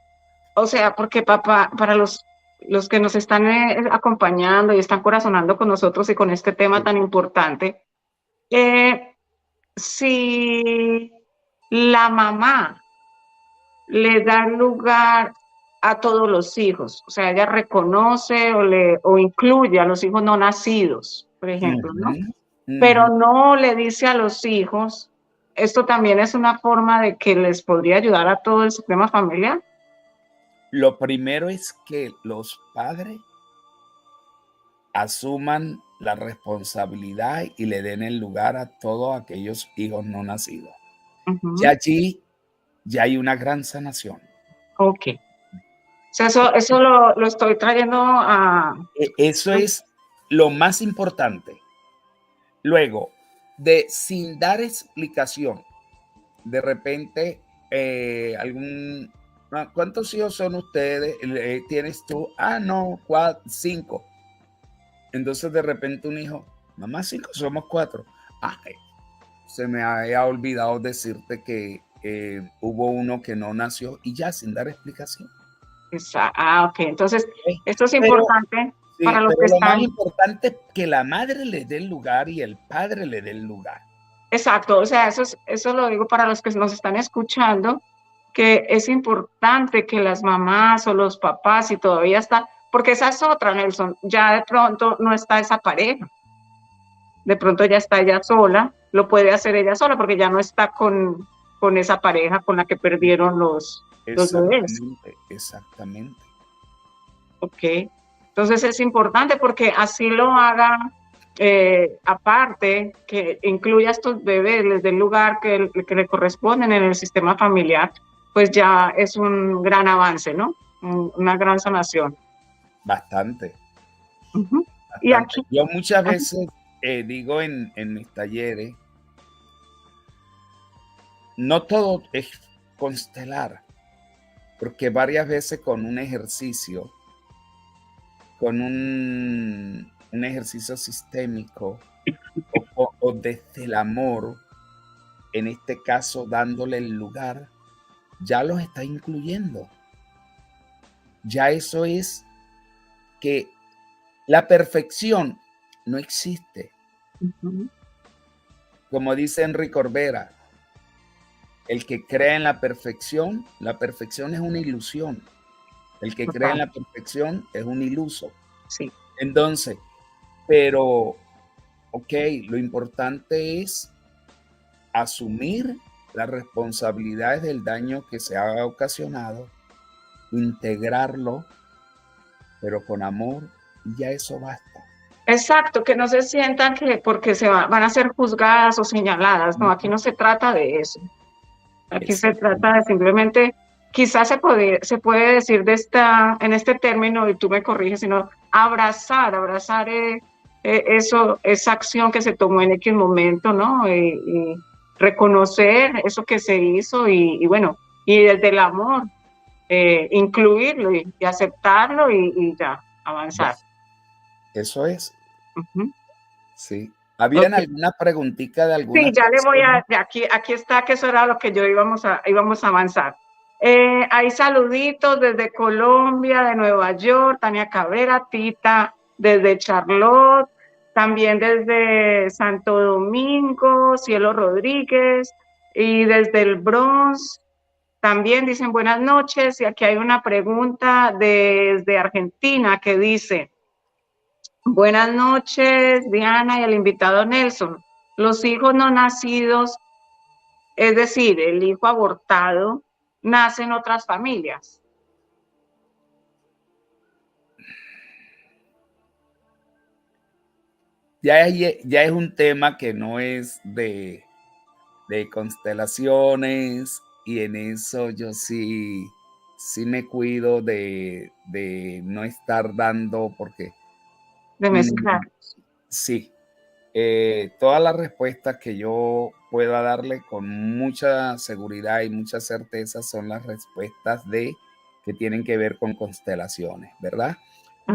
o sea, porque papá, para los que nos están acompañando y están corazonando con nosotros y con este tema tan importante, si la mamá le da lugar a todos los hijos, o sea, ella reconoce o incluye a los hijos no nacidos, por ejemplo, ¿no? Pero no le dice a los hijos, esto también es una forma de que les podría ayudar a todo el sistema familiar. Lo primero es que los padres asuman la responsabilidad y le den el lugar a todos aquellos hijos no nacidos. Y allí ya hay una gran sanación. Ok. O sea, eso lo estoy trayendo a... Eso es lo más importante. Luego, sin dar explicación, de repente, ¿cuántos hijos son ustedes? ¿Tienes tú? No, 5. Entonces, de repente, un hijo, mamá, 5, somos 4. Se me había olvidado decirte que hubo uno que no nació y ya, sin dar explicación. Ok. Entonces, esto es importante para los que lo están... más importante es que la madre le dé el lugar y el padre le dé el lugar. Exacto, o sea, eso lo digo para los que nos están escuchando, que es importante que las mamás o los papás, si todavía están, porque esa es otra, Nelson, ya de pronto no está esa pareja, de pronto ya está ella sola, lo puede hacer ella sola porque ya no está con esa pareja con la que perdieron los bebés. Exactamente. Ok, entonces es importante porque así lo haga, aparte que incluya a estos bebés, les dé el lugar que le corresponden en el sistema familiar, pues ya es un gran avance, ¿no? Una gran sanación. Bastante. Bastante. Y aquí, yo muchas veces digo en mis talleres, no todo es constelar, porque varias veces con un ejercicio, con un ejercicio sistémico o desde el amor, en este caso dándole el lugar, ya los está incluyendo. Ya eso es que la perfección no existe. Como dice Enrique Corbera, el que cree en la perfección es una ilusión. El que cree en la perfección es un iluso. Sí. Entonces, pero, lo importante es asumir las responsabilidades del daño que se ha ocasionado, integrarlo, pero con amor, y ya eso basta. Exacto, que no se sientan que porque van a ser juzgadas o señaladas. No, aquí no se trata de eso. Aquí se trata de simplemente, quizás se puede decir en este término, y tú me corriges, sino abrazar esa acción que se tomó en X momento, ¿no? Y reconocer eso que se hizo y bueno, y desde el amor, incluirlo y aceptarlo y ya, avanzar. Eso es. Sí. ¿Habían alguna preguntita de alguna? Sí, ya le voy aquí está, que eso era lo que íbamos a avanzar. Hay saluditos desde Colombia, de Nueva York, Tania Cabrera, Tita, desde Charlotte, también desde Santo Domingo, Cielo Rodríguez, y desde el Bronx, también dicen buenas noches, y aquí hay una pregunta desde Argentina que dice, buenas noches, Diana y el invitado Nelson. Los hijos no nacidos, es decir, el hijo abortado, nace en otras familias. Ya es un tema que no es de constelaciones, y en eso yo sí me cuido de no estar dando, porque De mezclar. sí, todas las respuestas que yo pueda darle con mucha seguridad y mucha certeza son las respuestas que tienen que ver con constelaciones, ¿verdad?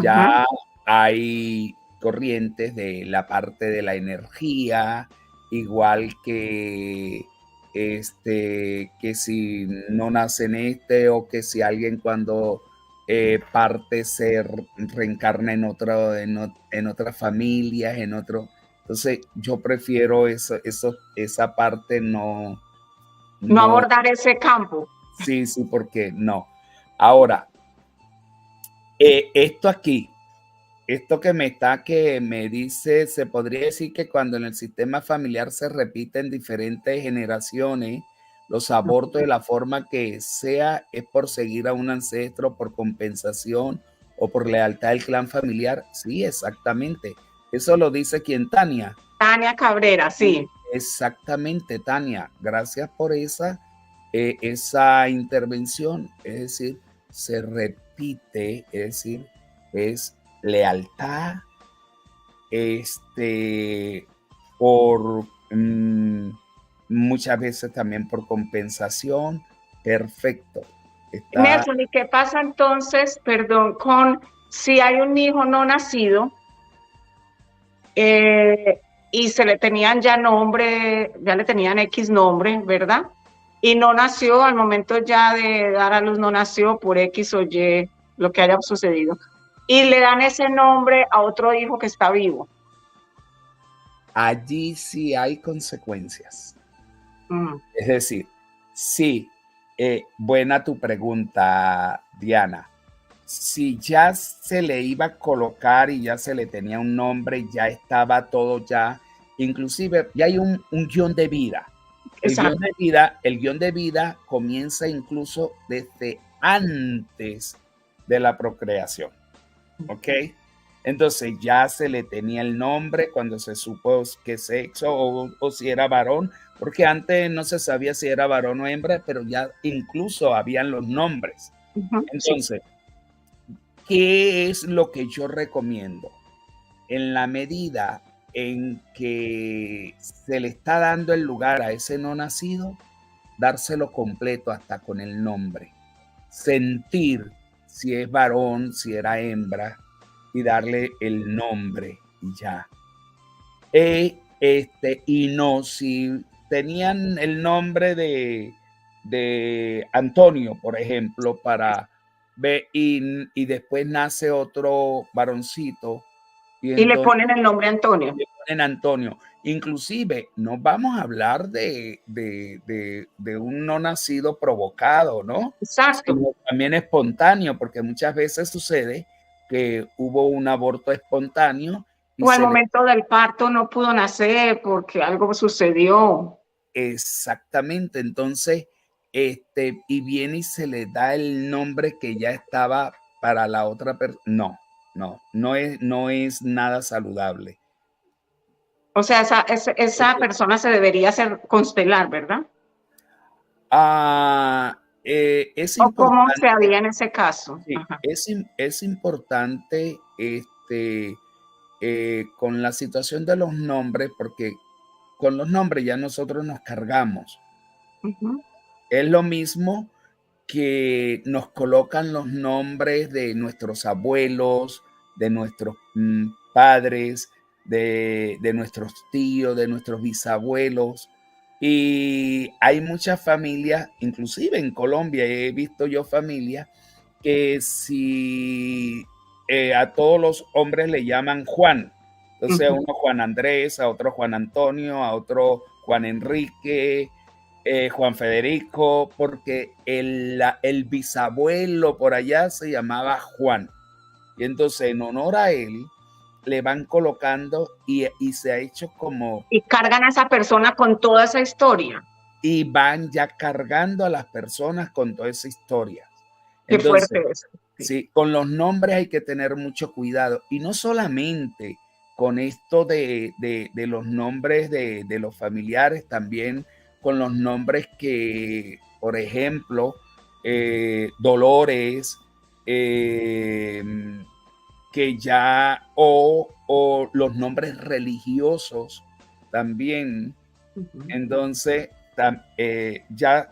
Ya hay corrientes de la parte de la energía, igual que que si no nace en o que si alguien cuando parte se reencarna en otras familias, en otro. Entonces yo prefiero esa parte no abordar ese campo. Sí, porque no. Ahora, esto que me dice, se podría decir que cuando en el sistema familiar se repiten diferentes generaciones, los abortos de la forma que sea es por seguir a un ancestro, por compensación o por lealtad al clan familiar. Sí, exactamente. Eso lo dice quien, Tania. Tania Cabrera, sí. Exactamente, Tania. Gracias por esa intervención. Es decir, se repite, es decir, es lealtad, por muchas veces también por compensación. Perfecto. Nelson, ¿y qué pasa entonces, perdón, con si hay un hijo no nacido y se le tenían ya nombre, ya le tenían X nombre, ¿verdad? Y no nació, al momento ya de dar a luz no nació por X o Y, lo que haya sucedido. Y le dan ese nombre a otro hijo que está vivo. Allí sí hay consecuencias. Es decir, sí, buena tu pregunta, Diana. Si ya se le iba a colocar y ya se le tenía un nombre, ya estaba todo ya, inclusive ya hay un guión de vida. El guión de vida comienza incluso desde antes de la procreación. ¿Ok? Entonces ya se le tenía el nombre cuando se supo qué sexo o si era varón, porque antes no se sabía si era varón o hembra, pero ya incluso habían los nombres. Entonces, ¿qué es lo que yo recomiendo? En la medida en que se le está dando el lugar a ese no nacido, dárselo completo hasta con el nombre. Sentir si es varón, si era hembra, y darle el nombre y ya. Y no, si tenían el nombre de Antonio, por ejemplo, y después nace otro varoncito. Y le ponen el nombre Antonio. Le ponen Antonio. Inclusive, no vamos a hablar de un no nacido provocado, ¿no? Exacto. Sino también espontáneo, porque muchas veces sucede que hubo un aborto espontáneo. O al momento del parto no pudo nacer porque algo sucedió. Exactamente. Entonces, y viene y se le da el nombre que ya estaba para la otra persona. No es nada saludable. O sea, esa persona se debería hacer constelar, ¿verdad? Es importante. ¿O cómo se haría en ese caso? Sí, es importante con la situación de los nombres, porque con los nombres ya nosotros nos cargamos. Es lo mismo que nos colocan los nombres de nuestros abuelos, de nuestros padres, de nuestros tíos, de nuestros bisabuelos. Y hay muchas familias, inclusive en Colombia he visto yo familias que si a todos los hombres le llaman Juan, entonces a uno Juan Andrés, a otro Juan Antonio, a otro Juan Enrique, Juan Federico, porque el bisabuelo por allá se llamaba Juan. Y entonces en honor a él le van colocando y se ha hecho como... Y cargan a esa persona con toda esa historia. Y van ya cargando a las personas con toda esa historia. Qué Entonces, fuerte eso. Sí, con los nombres hay que tener mucho cuidado. Y no solamente con esto de los nombres de los familiares, también con los nombres que, por ejemplo, Dolores, que ya, o los nombres religiosos también. Entonces, ya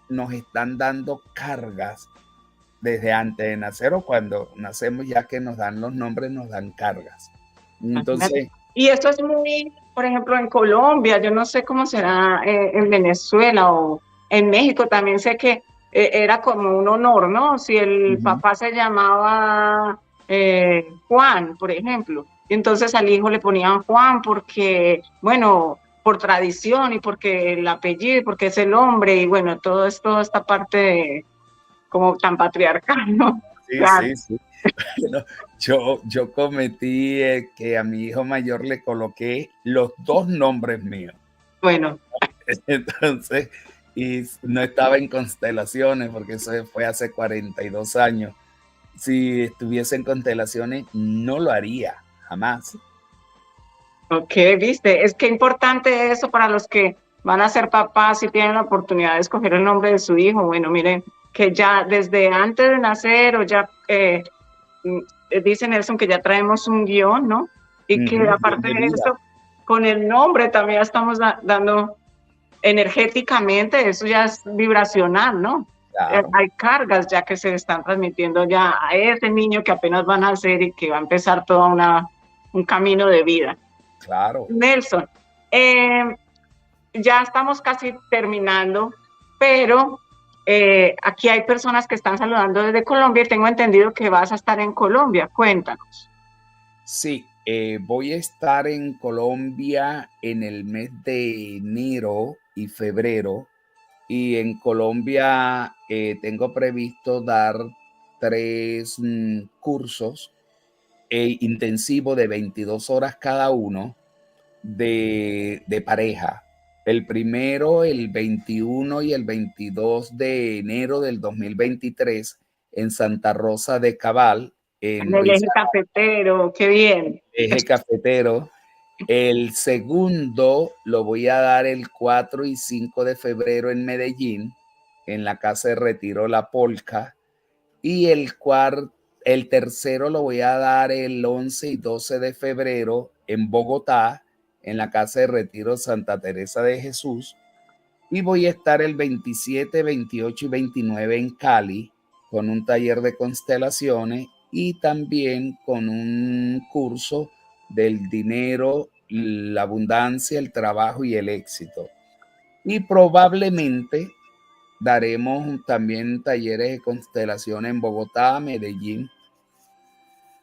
nos están dando cargas desde antes de nacer, o cuando nacemos, ya que nos dan los nombres, nos dan cargas. Entonces, y esto es muy, por ejemplo, en Colombia, yo no sé cómo será en Venezuela o en México, también sé que era como un honor, ¿no? Si el papá se llamaba Juan, por ejemplo, y entonces al hijo le ponían Juan porque, bueno, por tradición y porque el apellido, porque es el hombre, y bueno, toda esta parte de, como tan patriarcal, ¿no? Sí, claro. sí, sí. Bueno, yo cometí que a mi hijo mayor le coloqué los dos nombres míos. Bueno. Entonces, y no estaba en constelaciones, porque eso fue hace 42 años. Si estuviese en constelaciones, no lo haría, jamás. Ok, viste, es que importante eso para los que van a ser papás y tienen la oportunidad de escoger el nombre de su hijo. Bueno, miren, que ya desde antes de nacer o ya, dice Nelson que ya traemos un guión, ¿no? Y que aparte de eso, con el nombre también estamos dando energéticamente, eso ya es vibracional, ¿no? Claro. Hay cargas ya que se están transmitiendo ya a ese niño que apenas van a nacer y que va a empezar todo un camino de vida. Claro. Nelson, ya estamos casi terminando, pero aquí hay personas que están saludando desde Colombia y tengo entendido que vas a estar en Colombia. Cuéntanos. Sí, voy a estar en Colombia en el mes de enero y febrero, y en Colombia tengo previsto dar 3 cursos intensivos de 22 horas cada uno de pareja. El primero, el 21 y el 22 de enero del 2023 en Santa Rosa de Cabal. En el eje cafetero, qué bien. Eje cafetero. El segundo lo voy a dar el 4 y 5 de febrero en Medellín, en la Casa de Retiro La Polca. Y el tercero lo voy a dar el 11 y 12 de febrero en Bogotá, en la Casa de Retiro Santa Teresa de Jesús. Y voy a estar el 27, 28 y 29 en Cali, con un taller de constelaciones y también con un curso del dinero, la abundancia, el trabajo y el éxito. Y probablemente daremos también talleres de constelación en Bogotá, Medellín.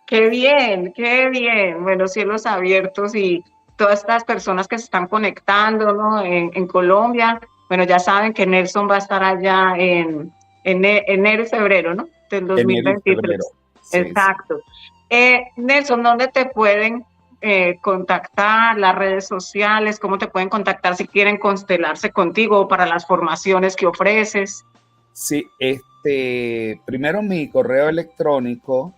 Qué bien, qué bien. Bueno, cielos abiertos y todas estas personas que se están conectando, ¿no? En Colombia. Bueno, ya saben que Nelson va a estar allá en enero y febrero, ¿no? Del 2023. Sí, exacto. Sí. Nelson, ¿dónde te pueden contactar? Las redes sociales, ¿cómo te pueden contactar si quieren constelarse contigo o para las formaciones que ofreces? Sí, primero mi correo electrónico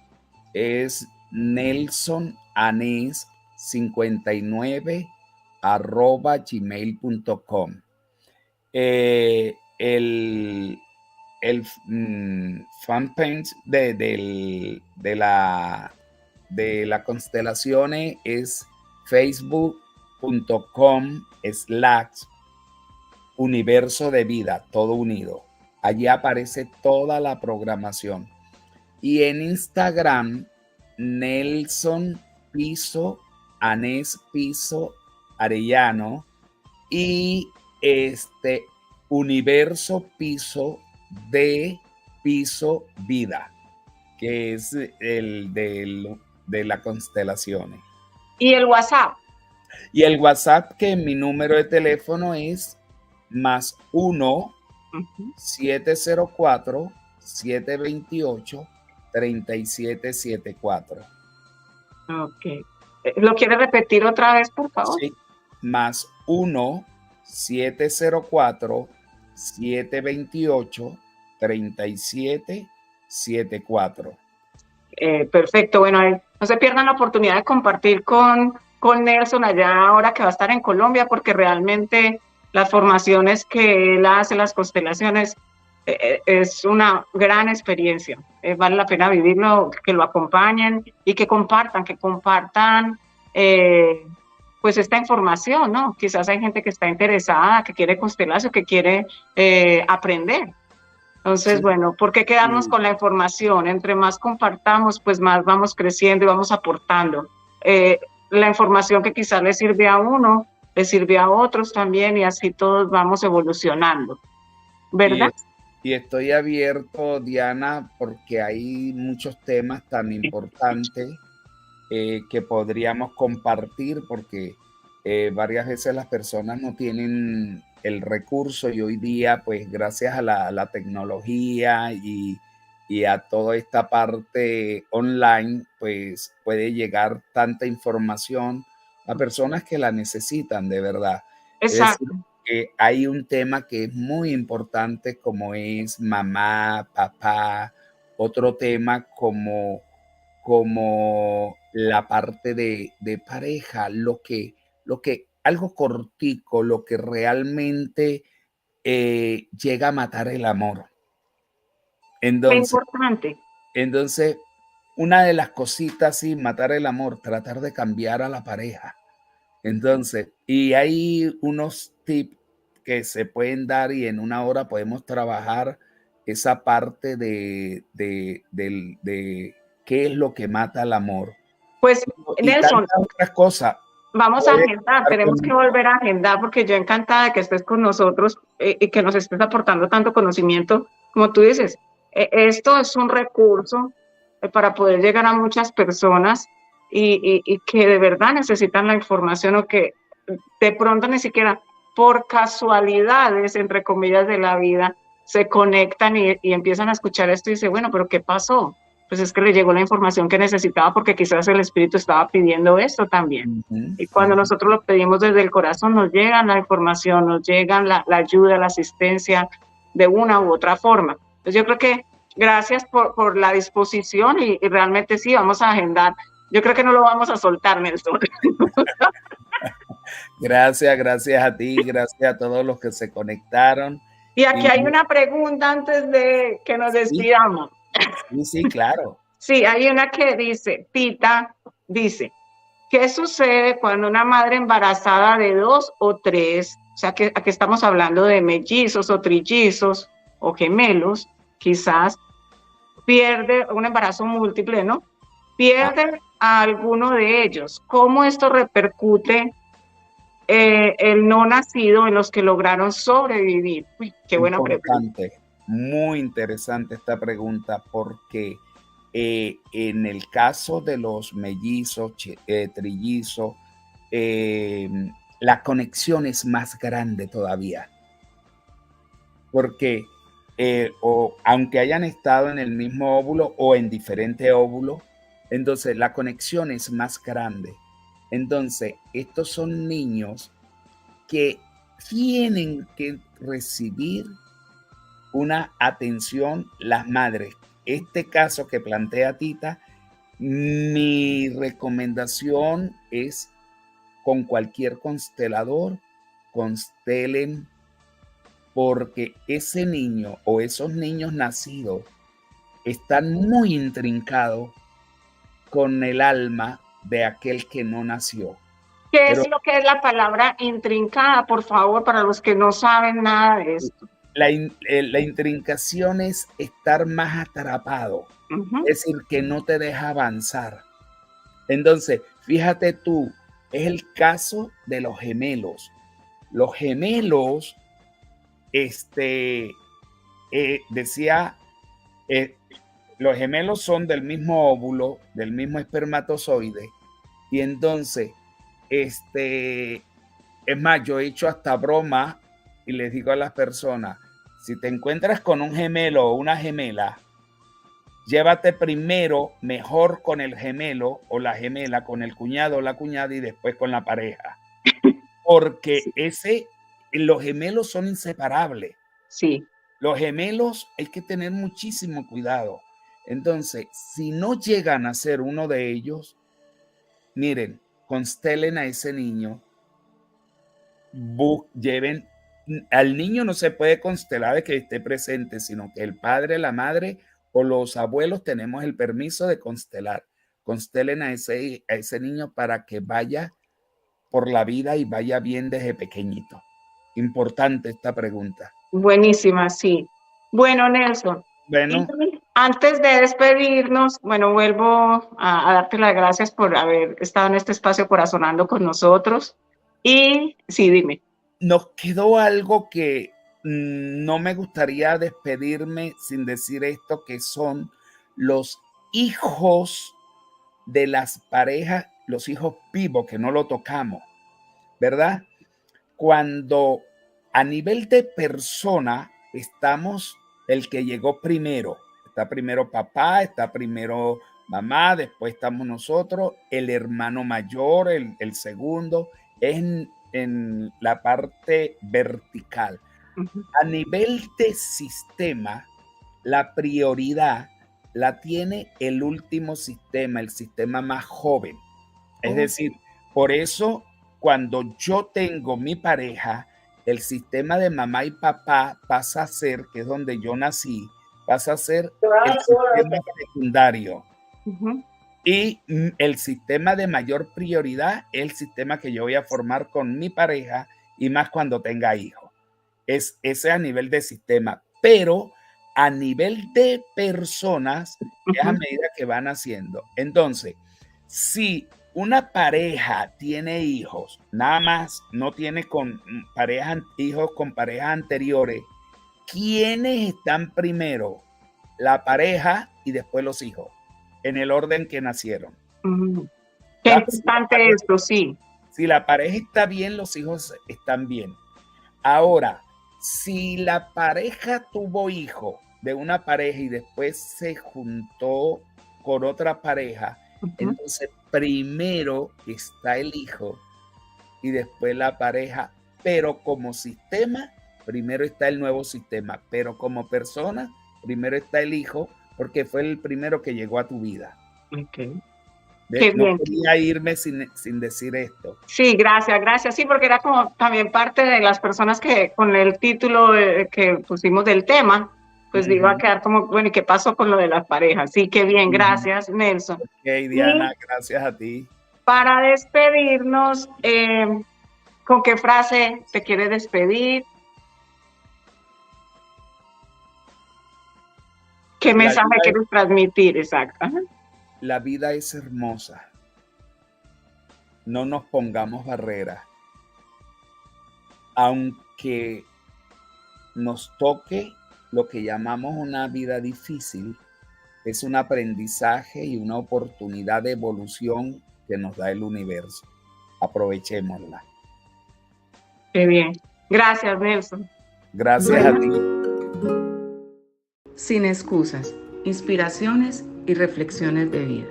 es nelsonanez59@gmail.com. El fanpage de la constelaciones es facebook.com/universo de vida, todo unido. Allí aparece toda la programación. Y en Instagram, Nelson Piso, Anés Piso Arellano. Y universo piso de piso vida, que es el de las constelaciones. ¿Y el WhatsApp? Y el WhatsApp, que mi número de teléfono es +1 704 728 3774. Ok. ¿Lo quiere repetir otra vez, por favor? Sí, +1 704 728 3774. Perfecto. Bueno, no se pierdan la oportunidad de compartir con Nelson allá ahora que va a estar en Colombia, porque realmente las formaciones que él hace, las constelaciones, es una gran experiencia. Vale la pena vivirlo, que lo acompañen y que compartan pues esta información, ¿no? Quizás hay gente que está interesada, que quiere constelarse, que quiere aprender. Entonces, Sí. bueno, ¿por qué quedarnos con la información? Entre más compartamos, pues más vamos creciendo y vamos aportando. La información que quizás le sirve a uno, le sirve a otros también, y así todos vamos evolucionando, ¿verdad? Y estoy abierto, Diana, porque hay muchos temas tan importantes que podríamos compartir, porque varias veces las personas no tienen el recurso, y hoy día, pues gracias a la tecnología y a toda esta parte online, pues puede llegar tanta información a personas que la necesitan de verdad. Es decir, Exacto. que hay un tema que es muy importante, como es mamá, papá, otro tema como la parte de pareja, algo cortico, lo que realmente llega a matar el amor. Muy Entonces, importante. entonces, una de las cositas, sí, matar el amor, tratar de cambiar a la pareja. Entonces, y hay unos tips que se pueden dar, y en una hora podemos trabajar esa parte de qué es lo que mata el amor. Pues, Y Nelson, tantas otras cosas. vamos a Puedes agendar, estar tenemos que conmigo. volver a agendar, porque yo encantada de que estés con nosotros y que nos estés aportando tanto conocimiento. Como tú dices, esto es un recurso para poder llegar a muchas personas y que de verdad necesitan la información, o que de pronto ni siquiera por casualidades, entre comillas, de la vida, se conectan y empiezan a escuchar esto y dicen, bueno, pero ¿qué pasó? Pues es que le llegó la información que necesitaba, porque quizás el espíritu estaba pidiendo esto también. Ujú, Y cuando ujú. nosotros lo pedimos desde el corazón, nos llega la información, nos llega la ayuda, la asistencia de una u otra forma. Entonces yo creo que gracias por la disposición, y realmente sí, vamos a agendar. Yo creo que no lo vamos a soltar, Nelson. Gracias a ti, gracias a todos los que se conectaron. Y aquí Y hay una pregunta antes de que nos sí, despidamos. sí, claro. Sí, hay una que dice, Tita dice, ¿qué sucede cuando una madre embarazada de 2 o 3, o sea, que aquí estamos hablando de mellizos o trillizos o gemelos, quizás, pierde un embarazo múltiple, ¿no? Ah, Pierde a alguno de ellos? ¿Cómo esto repercute el no nacido en los que lograron sobrevivir? Uy, qué buena pregunta. importante, muy interesante esta pregunta, porque en el caso de los mellizos, trillizos, eh, la conexión es más grande todavía, porque aunque hayan estado en el mismo óvulo o en diferentes óvulos, entonces la conexión es más grande. Entonces, estos son niños que tienen que recibir una atención las madres. Este caso que plantea Tita, mi recomendación es, con cualquier constelador, constelen, porque ese niño o esos niños nacidos están muy intrincados con el alma de aquel que no nació. ¿Qué Pero es lo que es la palabra intrincada, por favor, para los que no saben nada de esto? la intrincación es estar más atrapado, es decir, que no te deja avanzar. Entonces, fíjate tú, es el caso de los gemelos. Los gemelos, decía, los gemelos son del mismo óvulo, del mismo espermatozoide, y entonces, es más, yo he hecho hasta broma y les digo a las personas, si te encuentras con un gemelo o una gemela, llévate primero mejor con el gemelo o la gemela, con el cuñado o la cuñada y después con la pareja. Porque los gemelos son inseparables. Sí. Los gemelos hay que tener muchísimo cuidado. Entonces, si no llegan a ser uno de ellos, miren, constelen a ese niño, lleven al niño, no se puede constelar de que esté presente, sino que el padre, la madre o los abuelos tenemos el permiso de constelar. Constelen a ese niño para que vaya por la vida y vaya bien desde pequeñito. Importante esta pregunta. Buenísima, sí. Bueno, Nelson. Bueno. Antes de despedirnos, bueno, vuelvo a darte las gracias por haber estado en este espacio Corazonando con nosotros. Y sí, dime. Nos quedó algo que no me gustaría despedirme sin decir esto, que son los hijos de las parejas, los hijos vivos, que no lo tocamos, ¿verdad? Cuando a nivel de persona estamos el que llegó primero. Está primero papá, está primero mamá, después estamos nosotros, el hermano mayor, el segundo, es en la parte vertical. A nivel de sistema, la prioridad la tiene el último sistema, el sistema más joven. Es decir, por eso cuando yo tengo mi pareja, el sistema de mamá y papá pasa a ser, que es donde yo nací, pasa a ser el sistema secundario. Y el sistema de mayor prioridad es el sistema que yo voy a formar con mi pareja y más cuando tenga hijos. Ese a nivel de sistema, pero a nivel de personas es a medida que van haciendo. Entonces, si una pareja tiene hijos, nada más no tiene hijos con parejas anteriores, ¿quiénes están primero? La pareja y después los hijos, en el orden que nacieron. Qué importante esto, sí. Si la pareja está bien, los hijos están bien. Ahora, si la pareja tuvo hijos de una pareja y después se juntó con otra pareja, entonces primero está el hijo y después la pareja, pero como sistema, primero está el nuevo sistema, pero como persona, primero está el hijo, porque fue el primero que llegó a tu vida. No quería irme sin decir esto. Sí, gracias. Sí, porque era como también parte de las personas que con el título que pusimos del tema, pues iba a quedar como, bueno, ¿y qué pasó con lo de las parejas? Sí, qué bien, gracias, Nelson. Ok, Diana, gracias a ti. Para despedirnos, ¿con qué frase te quieres despedir? ¿Qué mensaje quieres transmitir? Exacto. La vida es hermosa. No nos pongamos barreras. Aunque nos toque lo que llamamos una vida difícil, es un aprendizaje y una oportunidad de evolución que nos da el universo. Aprovechémosla. Qué bien. Gracias, Nelson. Gracias a ti. Sin excusas, inspiraciones y reflexiones de vida.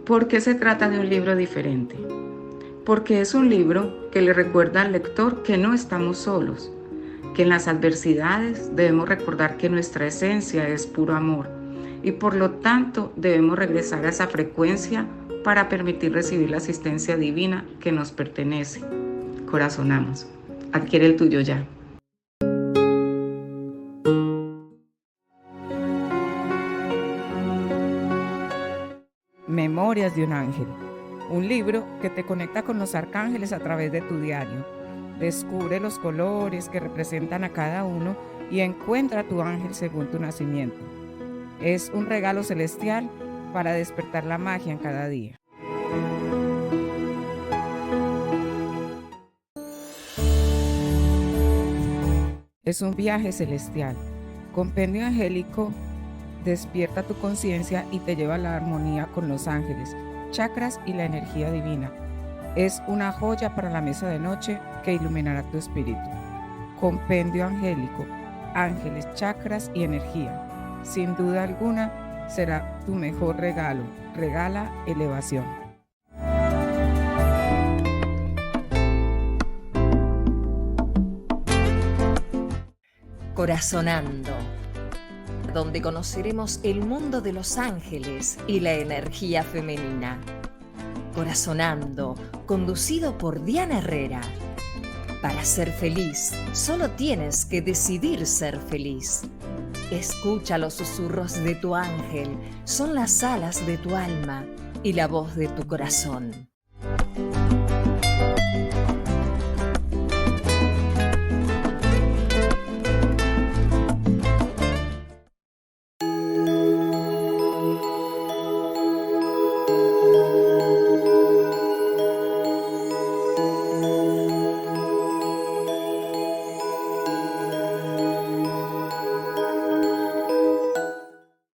¿Por qué se trata de un libro diferente? Porque es un libro que le recuerda al lector que no estamos solos, que en las adversidades debemos recordar que nuestra esencia es puro amor y por lo tanto debemos regresar a esa frecuencia para permitir recibir la asistencia divina que nos pertenece. Corazonamos. Adquiere el tuyo ya. Memorias de un ángel, un libro que te conecta con los arcángeles a través de tu diario. Descubre los colores que representan a cada uno y encuentra tu ángel según tu nacimiento. Es un regalo celestial para despertar la magia en cada día. es un viaje celestial. Compendio Angélico despierta tu conciencia y te lleva a la armonía con los ángeles, chakras y la energía divina. Es una joya para la mesa de noche que iluminará tu espíritu. Compendio Angélico, ángeles, chakras y energía. Sin duda alguna, será tu mejor regalo. Regala elevación. Corazonando, donde conoceremos el mundo de los ángeles y la energía femenina. Corazonando, conducido por Diana Herrera. Para ser feliz, solo tienes que decidir ser feliz. Escucha los susurros de tu ángel, son las alas de tu alma y la voz de tu corazón.